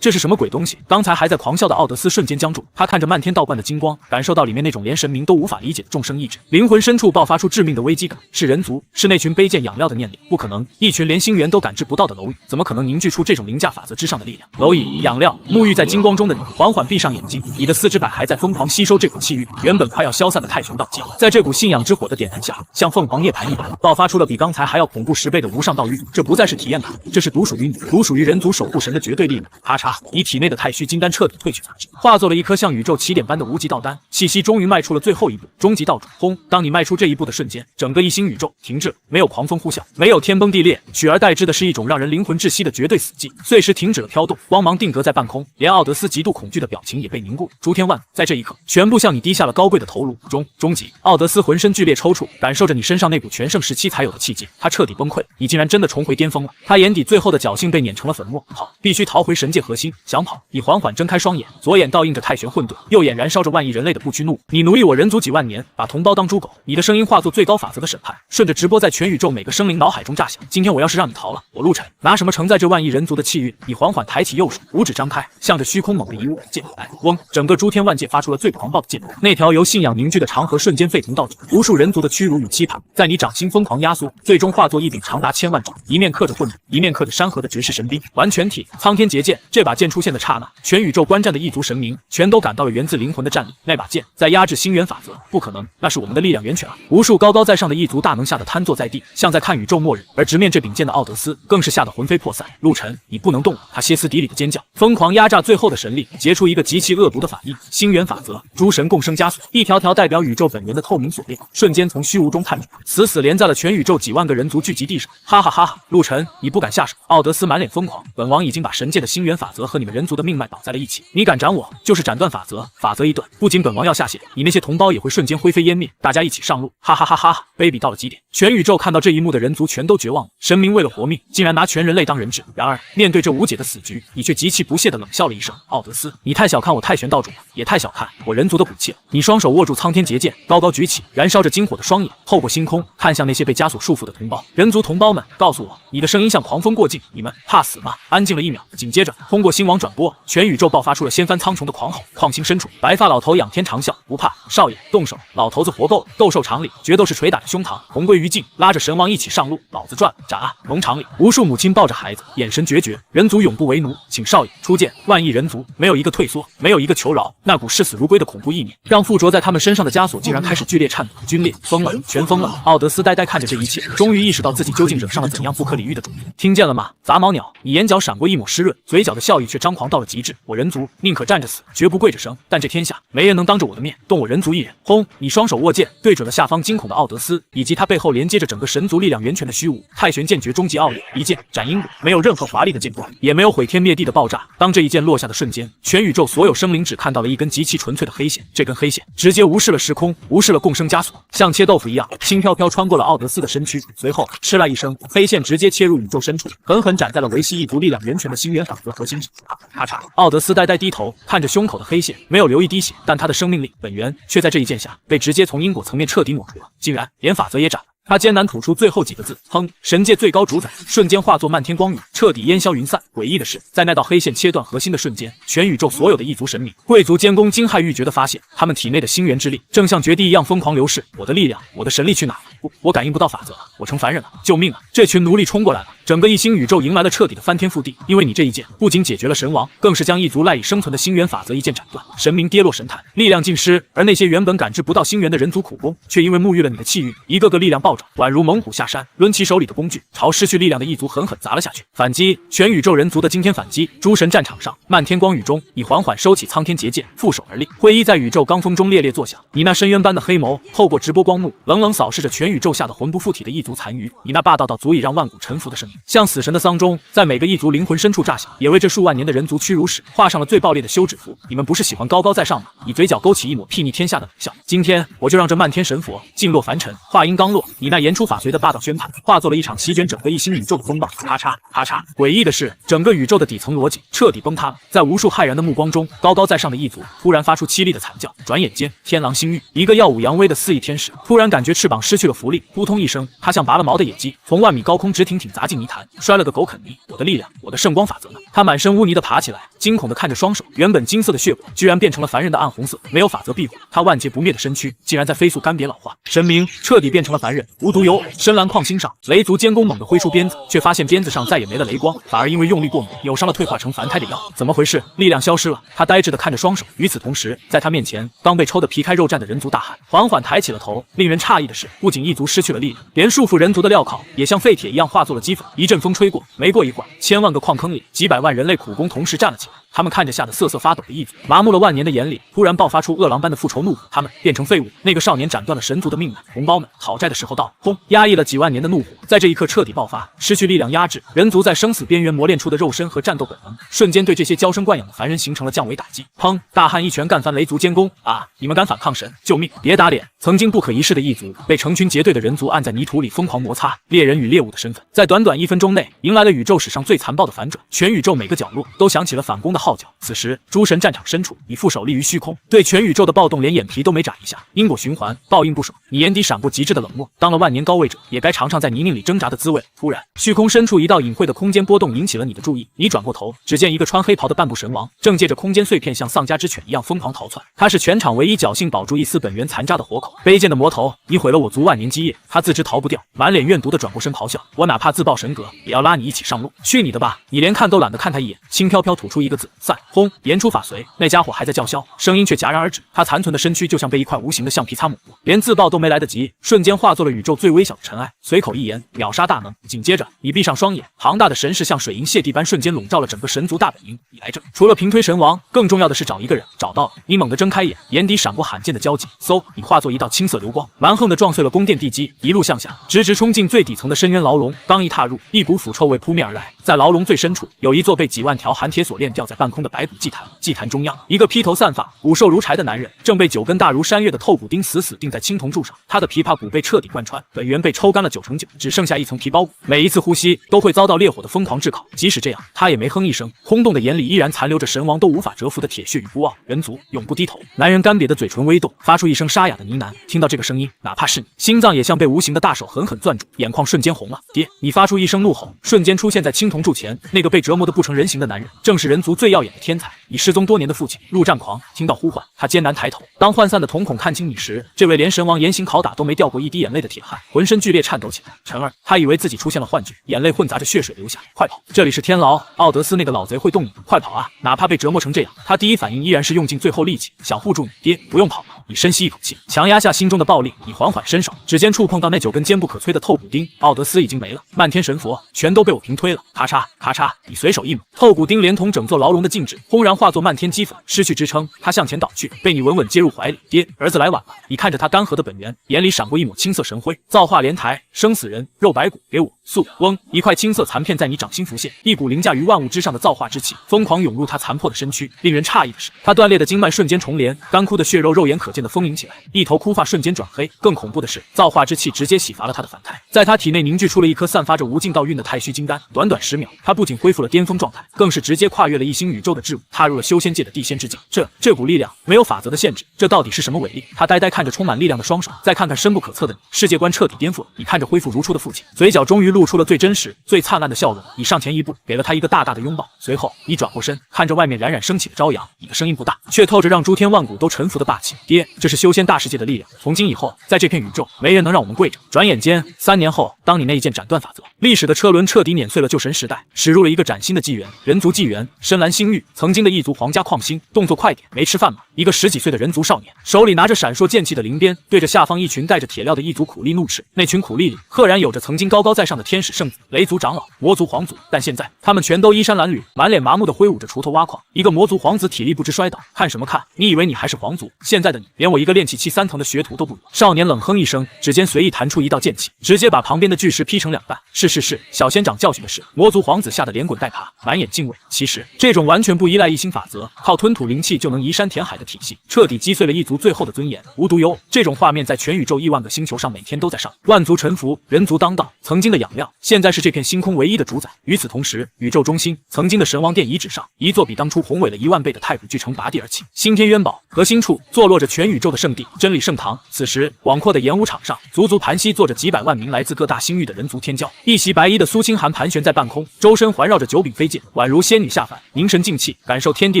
这是什么鬼东西？刚才还在狂笑的奥德斯瞬间僵住，他看着漫天道观的金光，感受到里面那种连神明都无法理解的众生意志，灵魂深处爆发出致命的危机感。是人族，是那群卑贱养料的念力？不可能，一群连星元都感知不到的蝼蚁，怎么可能凝聚出这种凌驾法则之上的力量？蝼蚁、养料，沐浴在金光中的你，缓缓闭上眼睛，你的4肢百还在疯狂吸收这股气运，原本快要消散的太玄道界，在这股信仰之火的点燃下，像凤凰涅槃一般，爆发出了比刚才还要恐怖10倍的无上道域。这不再是体验感，这是独属于你、独属于人族守护神的绝对力量。咔嚓，你体内的太虚金丹彻底褪去杂质，化作了一颗像宇宙起点般的无极道丹。气息终于迈出了最后一步，终极道主。轰！当你迈出这一步的瞬间，整个一星宇宙停滞了，没有狂风呼啸，没有天崩地裂，取而代之的是一种让人灵魂窒息的绝对死寂。碎石停止了飘动，光芒定格在半空，连奥德斯极度恐惧的表情也被凝固。诸天万物在这一刻全部向你低下了高贵的头颅。终极！奥德斯浑身剧烈抽搐，感受着你身上那股全盛时期才有的气节，他彻底崩溃，你竟然真的重回巅峰了。他眼底最后的侥幸被碾成了粉末。好，必须逃回神界核心。想跑，你缓缓睁开双眼，左眼倒映着太玄混沌，右眼燃烧着万亿人类的不屈怒。你奴役我人族几万年，把同胞当猪狗，你的声音化作最高法则的审判，顺着直播在全宇宙每个生灵脑海中炸响。今天我要是让你逃了，我陆晨拿什么承载这万亿人族的气运？你缓缓抬起右手，五指张开，向着虚空猛地一握，剑来，嗡！整个诸天万界发出了最狂暴的剑动，那条由信仰凝聚的长河瞬间沸腾倒转，无数人族的屈辱与期盼在你掌心疯狂压缩，最终化作一柄长达1000万丈，一面刻着混沌，一面刻着山河的执事神兵完全体苍天劫剑。这把剑出现的刹那，全宇宙观战的异族神明全都感到了源自灵魂的战力。那把剑在压制星元法则，不可能，那是我们的力量源泉啊！无数高高在上的异族大能吓得瘫坐在地，像在看宇宙末日。而直面这柄剑的奥德斯更是吓得魂飞魄散。陆晨，你不能动我！他歇斯底里的尖叫，疯狂压榨最后的神力，结出一个极其恶毒的法印。星元法则，诸神共生枷锁，一条条代表宇宙本源的透明锁链，瞬间从虚无中探出，死死连在了全宇宙几万个人族聚集地上。哈哈哈哈！陆晨，你不敢下手！奥德斯满脸疯狂，本王已经把神界的星元法则和你们人族的命脉绑在了一起，你敢斩我，就是斩断法则，法则一断，不仅本王要下线，你那些同胞也会瞬间灰飞烟灭。大家一起上路！哈哈哈哈！卑鄙到了极点，全宇宙看到这一幕的人族全都绝望了。神明为了活命，竟然拿全人类当人质。然而面对这无解的死局，你却极其不屑地冷笑了一声：“奥德斯，你太小看我太玄道主了，也太小看我人族的骨气了。”你双手握住苍天劫剑，高高举起，燃烧着金火的双眼透过星空看向那些被枷锁束缚的同胞。人族同胞们，告诉我，你的声音像狂风过境，你们怕死吗？安静了1秒，紧接着通过星网转播，全宇宙爆发出了掀翻苍穹的狂吼。矿星深处，白发老头仰天长啸：“不怕，少爷，动手！老头子活够了，斗兽场里决斗士捶打着胸膛，同归于尽，拉着神王一起上路，老子赚！斩啊！”农场里，无数母亲抱着孩子，眼神决绝。人族永不为奴，请少爷出剑！万亿人族没有一个退缩，没有一个求饶。那股视死如归的恐怖意念，让附着在他们身上的枷锁竟然开始剧烈颤抖。军裂，疯了，全疯了！奥德斯呆呆看着这一切，终于意识到自己究竟惹上了怎样不可理喻的主题。听见了吗？杂毛鸟！你眼角闪过一抹湿润，嘴角的笑意却张狂到了极致。我人族宁可站着死，绝不跪着生。但这天下没人能当着我的面动我人族一人。轰！你双手握剑，对准了下方惊恐的奥德斯，以及他背后连接着整个神族力量源泉的虚无。太玄剑诀终极奥义，一剑斩阴谷，没有任何华丽的剑光，也没有毁天灭地的爆炸。当这一剑落下的瞬间，全宇宙所有生灵只看到了一根极其纯粹的黑线，这根黑线直接无视了时空，无视了共生枷锁，像切豆腐一样轻飘飘穿过了奥德斯的身躯。随后嗤啦一声，黑线直接切入宇宙深处，狠狠斩在了维系异族力量源泉的星元法则核心上。咔嚓！奥德斯呆呆低头看着胸口的黑线，没有流一滴血，但他的生命力本源却在这一剑下被直接从因果层面彻底抹除了，竟然连法则也斩了。他艰难吐出最后几个字：“哼！”神界最高主宰瞬间化作漫天光雨，彻底烟消云散。诡异的是，在那道黑线切断核心的瞬间，全宇宙所有的异族神明、贵族监工惊骇欲绝地发现，他们体内的星元之力正像绝地一样疯狂流逝。我的力量，我的神力去哪了？我感应不到法则了，我成凡人了！救命啊！这群奴隶冲过来了，整个异星宇宙迎来了彻底的翻天覆地。因为你这一剑，不仅解决了神王，更是将异族赖以生存的星元法则一剑斩断，神明跌落神坛，力量尽失。而那些原本感知不到星元的人族苦工，却因为沐浴了你的气运，一个个力量暴涨。爪，宛如猛虎下山，抡起手里的工具，朝失去力量的异族狠狠砸了下去。反击！全宇宙人族的惊天反击！诸神战场上，漫天光雨中，你缓缓收起苍天结界，负手而立，会意在宇宙罡风中烈烈作响。你那深渊般的黑眸，透过直播光幕，冷冷扫视着全宇宙下的魂不附体的异族残余。你那霸道到足以让万古臣服的声音，像死神的丧钟，在每个异族灵魂深处炸响，也为这数万年的人族屈辱史画上了最暴烈的休止符。你们不是喜欢高高在上吗？你嘴角勾起一抹睥睨天下的冷笑。今天我就让这漫天神佛尽落凡尘。话音刚落，你那言出法随的霸道宣判，化作了一场席卷整个异星宇宙的风暴。咔嚓咔嚓，诡异的是，整个宇宙的底层逻辑彻底崩塌了。在无数骇然的目光中，高高在上的异族突然发出凄厉的惨叫。转眼间，天狼星域，一个耀武扬威的四翼天使，突然感觉翅膀失去了浮力，扑通一声，他像拔了毛的野鸡，从万米高空直挺挺砸进泥潭，摔了个狗啃泥。我的力量，我的圣光法则呢？他满身污泥的爬起来，惊恐的看着双手，原本金色的血管居然变成了凡人的暗红色。没有法则庇护，他万劫不灭的身躯竟然在飞速干瘪老化，神明彻底变成了凡人。无独有偶，深蓝矿星上，雷族监工猛地挥出鞭子，却发现鞭子上再也没了雷光，反而因为用力过猛，扭伤了退化成凡胎的腰。怎么回事？力量消失了。他呆滞的看着双手。与此同时，在他面前，刚被抽得皮开肉绽的人族大汉缓缓抬起了头。令人诧异的是，不仅异族失去了力量，连束缚人族的镣铐也像废铁一样化作了齑粉。一阵风吹过，没过一会儿，千万个矿坑里，几百万人类苦工同时站了起来。他们看着吓得瑟瑟发抖的异族，麻木了万年的眼里突然爆发出饿狼般的复仇怒火。他们变成废物。那个少年斩断了神族的命脉。同胞们，讨债的时候到了。轰！压抑了几万年的怒火，在这一刻彻底爆发，失去力量压制，人族在生死边缘磨练出的肉身和战斗本能，瞬间对这些娇生惯养的凡人形成了降维打击。砰！大汉一拳干翻雷族监工。啊！你们敢反抗神？救命！别打脸！曾经不可一世的异族，被成群结队的人族按在泥土里疯狂摩擦，猎人与猎物的身份，在短短1分钟内迎来了宇宙史上最残暴的反转。全宇宙每个角落都响起了反攻的号角。此时，诸神战场深处，你负手立于虚空，对全宇宙的暴动连眼皮都没眨一下。因果循环，报应不爽。你眼底闪过极致的冷漠，当了万年高位者，也该尝尝在泥泞里挣扎的滋味。突然，虚空深处一道隐晦的空间波动引起了你的注意。你转过头，只见一个穿黑袍的半步神王正借着空间碎片像丧家之犬一样疯狂逃窜。他是全场唯一侥幸保住一丝本源残渣的活口。卑贱的魔头，你毁了我族万年基业。他自知逃不掉，满脸怨毒的转过身咆哮：我哪怕自爆神格，也要拉你一起上路。去你的吧！你连看都懒得看他一眼，轻飘飘吐出一个字：散。轰！言出法随，那家伙还在叫嚣，声音却戛然而止。他残存的身躯就像被一块无形的橡皮擦抹过，连自爆都没来得及，瞬间化作了宇宙最微小的尘埃。随口一言，秒杀大能。紧接着，你闭上双眼，庞大的神势像水银泻地般瞬间笼罩了整个神族大本营。你来这，除了平推神王，更重要的是找一个人。找到了。你猛地睁开眼，眼底闪过罕见的焦急。嗖！你化作一道青色流光，蛮横地撞碎了宫殿地基，一路向下，直直冲进最底层的深渊牢笼。刚一踏入，一股腐臭味扑面而来。在牢笼最深处，有一座被几万条寒铁锁链吊在半空的白骨祭坛。祭坛中央，一个披头散发、骨瘦如柴的男人，正被9根大如山岳的透骨钉死死钉在青铜柱上。他的琵琶骨被彻底贯穿，本源被抽干了99%，只剩下一层皮包骨。每一次呼吸都会遭到烈火的疯狂炙烤，即使这样，他也没哼一声，空洞的眼里依然残留着神王都无法折服的铁血与孤傲。人族永不低头。男人干瘪的嘴唇微动，发出一声沙哑的呢喃。听到这个声音，哪怕是你，心脏也像被无形的大手狠狠攥住，眼眶瞬间红了。爹！你发出一声怒吼，瞬间出现在青铜柱前。那个被折磨得不成人形的男人，正是人族最耀眼的天才，已失踪多年的父亲陆战狂。听到呼唤，他艰难抬头，当涣散的瞳孔看清你时，这位连神王严刑拷打都没掉过一滴眼泪的铁汉，浑身剧烈颤抖起来。晨儿，他以为自己出现了幻觉，眼泪混杂着血水流下。快跑！这里是天牢，奥德斯那个老贼会动你，快跑啊！哪怕被折磨成这样，他第一反应依然是用尽最后力气想护住你。爹，不用跑了。你深吸一口气，强压下心中的暴力，你缓缓伸手，指尖触碰到那9根坚不可摧的透骨钉。奥德斯已经没了，漫天神佛全都被我平推了。咔嚓咔嚓，你随手一抹，透骨钉连同整座牢笼的静止，轰然化作漫天齑粉，失去支撑，他向前倒去，被你稳稳接入怀里。爹，儿子来晚了。你看着他干涸的本源，眼里闪过一抹青色神辉。造化莲台，生死人，肉白骨，给我速！嗡！一块青色残片在你掌心浮现，一股凌驾于万物之上的造化之气疯狂涌入他残破的身躯。令人诧异的是，他断裂的经脉瞬间重连，干枯的血肉肉眼可见的丰盈起来，一头枯发瞬间转黑。更恐怖的是，造化之气直接洗伐了他的凡胎，在他体内凝聚出了一颗散发着无尽道韵的太虚金丹。短短10秒，他不仅恢复了巅峰状态，更是直接跨越了异星宇宙的桎梏，踏入了修仙界的地仙之境。这股力量没有法则的限制，这到底是什么伟力？他呆呆看着充满力量的双手，再看看深不可测的你，世界观彻底颠覆了。你看着恢复如初的父亲，嘴角终于露出了最真实、最灿烂的笑容。你上前一步，给了他一个大大的拥抱。随后，你转过身，看着外面冉冉升起的朝阳，你的声音不大，却透着让诸天万古都臣服的霸气。爹，这是修仙大世界的力量。从今以后，在这片宇宙，没人能让我们跪着。转眼间，3年后，当你那一剑斩断法则，历史的车轮彻底碾碎了旧神时代，驶入了一个崭新的纪元。人族纪元，深蓝星星域，曾经的异族皇家矿星，动作快点，没吃饭吗？一个10几岁的人族少年，手里拿着闪烁剑气的灵鞭，对着下方一群带着铁镣的异族苦力怒斥。那群苦力里，赫然有着曾经高高在上的天使圣子、雷族长老、魔族皇族，但现在他们全都衣衫褴褛，满脸麻木地挥舞着锄头挖矿。一个魔族皇子体力不支摔倒，看什么看？你以为你还是皇族？现在的你，连我一个练气期3层的学徒都不如。少年冷哼一声，指尖随意弹出一道剑气，直接把旁边的巨石劈成2半。是，小仙长教训的是。魔族皇子吓得连滚带爬，满眼敬畏。其实这种完全不依赖一星法则，靠吞吐灵气就能移山填海的体系，彻底击碎了异族最后的尊严。无独有偶，这种画面在全宇宙亿万个星球上每天都在上。万族臣服，人族当道，曾经的养料，现在是这片星空唯一的主宰。与此同时，宇宙中心曾经的神王殿遗址上，一座比当初宏伟了1万倍的太古巨城拔地而起。星天渊堡核心处坐落着全宇宙的圣地真理圣堂。此时，广阔的演武场上，足足盘膝坐着几百万名来自各大星域的人族天骄。一袭白衣的苏清寒盘旋在半空，周身环绕着9柄飞剑，宛如仙女下凡。凝神静气，感受天地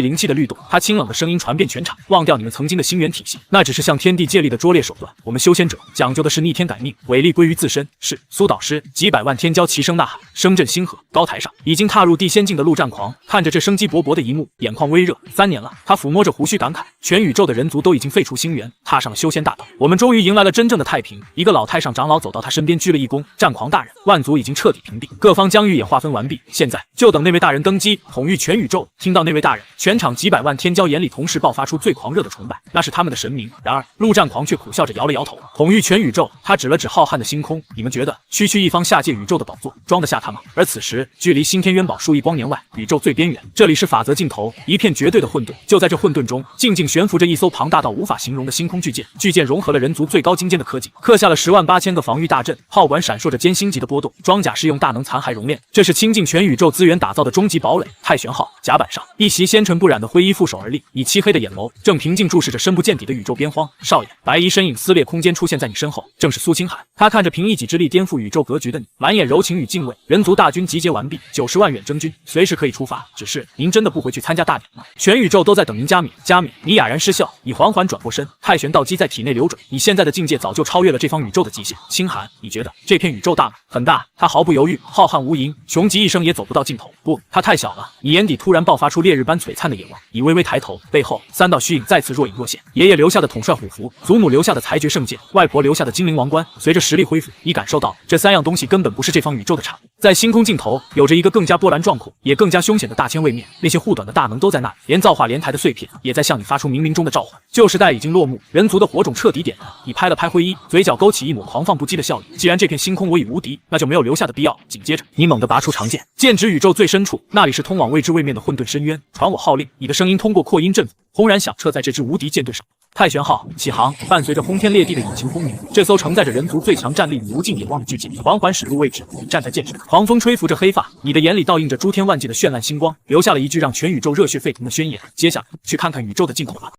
灵气的律动。他清冷的声音传遍全场：忘掉你们曾经的星元体系，那只是向天地借力的拙劣手段。我们修仙者讲究的是逆天改命，伟力归于自身。是苏导师，几百万天骄齐声呐喊，声震星河。高台上，已经踏入地仙境的陆战狂看着这生机勃勃的一幕，眼眶微热。3年了，他抚摸着胡须感慨：全宇宙的人族都已经废除星元，踏上了修仙大道。我们终于迎来了真正的太平。一个老太上长老走到他身边，鞠了一躬：战狂大人，万族已经彻底平定，各方疆域也划分完毕，现在就等那位大人登基，统御全宇宙。听到那位大人，全场几百万天骄眼里同时爆发出最狂热的崇拜，那是他们的神明。然而陆战狂却苦笑着摇了摇头：统御全宇宙，他指了指浩瀚的星空，你们觉得区区一方下界宇宙的宝座装得下他吗？而此时，距离星天渊堡数亿光年外，宇宙最边缘，这里是法则尽头，一片绝对的混沌。就在这混沌中，静静悬浮着一艘庞大到无法形容的星空巨舰。巨舰融合了人族最高精尖的科技，刻下了108000个防御大阵，炮管闪烁着歼星级的波动，装甲是用大能残骸熔炼。这是倾尽全宇宙资源打造的终极堡垒。太玄号甲板上，一袭纤尘不染的灰衣负手而立，以漆黑的眼眸正平静注视着深不见底的宇宙边荒。少爷，白衣身影撕裂空间出现在你身后，正是苏清寒。他看着凭一己之力颠覆宇宙格局的你，满眼柔情与敬畏。人族大军集结完毕，90万远征军随时可以出发，只是您真的不回去参加大典吗？全宇宙都在等您加冕。加冕？你哑然失笑，已缓缓转过身，太玄道基在体内流转。你现在的境界早就超越了这方宇宙的极限。清寒，你觉得这片宇宙大吗？很大。他毫不犹豫，浩瀚无垠，穷极一生也走不到尽头。不，它太小了。你眼底突然爆发出烈日般璀璨的眼光，你微微抬头，背后3道虚影再次若隐若现。爷爷留下的统帅虎符，祖母留下的裁决圣剑，外婆留下的精灵王冠。随着实力恢复，你感受到这3样东西根本不是这方宇宙的产物。在星空尽头，有着一个更加波澜壮阔，也更加凶险的大千位面。那些护短的大能都在那里，连造化莲台的碎片也在向你发出冥冥中的召唤。旧时代已经落幕，人族的火种彻底点燃。你拍了拍灰衣，嘴角勾起一抹狂放不羁的笑意。既然这片星空我已无敌，那就没有留下的必要。紧接着，你猛地拔出长剑，剑指宇宙最深处，那里是通往未知位面的混沌深渊。传我号令！你的声音通过扩音阵符轰然响彻在这支无敌舰队上。太玄号起航，伴随着轰天裂地的引擎轰鸣，这艘承载着人族最强战力与无尽野望的巨舰缓缓驶入位置。你站在舰上，狂风吹拂着黑发，你的眼里倒映着诸天万界的绚烂星光，留下了一句让全宇宙热血沸腾的宣言：接下来去看看宇宙的尽头吧。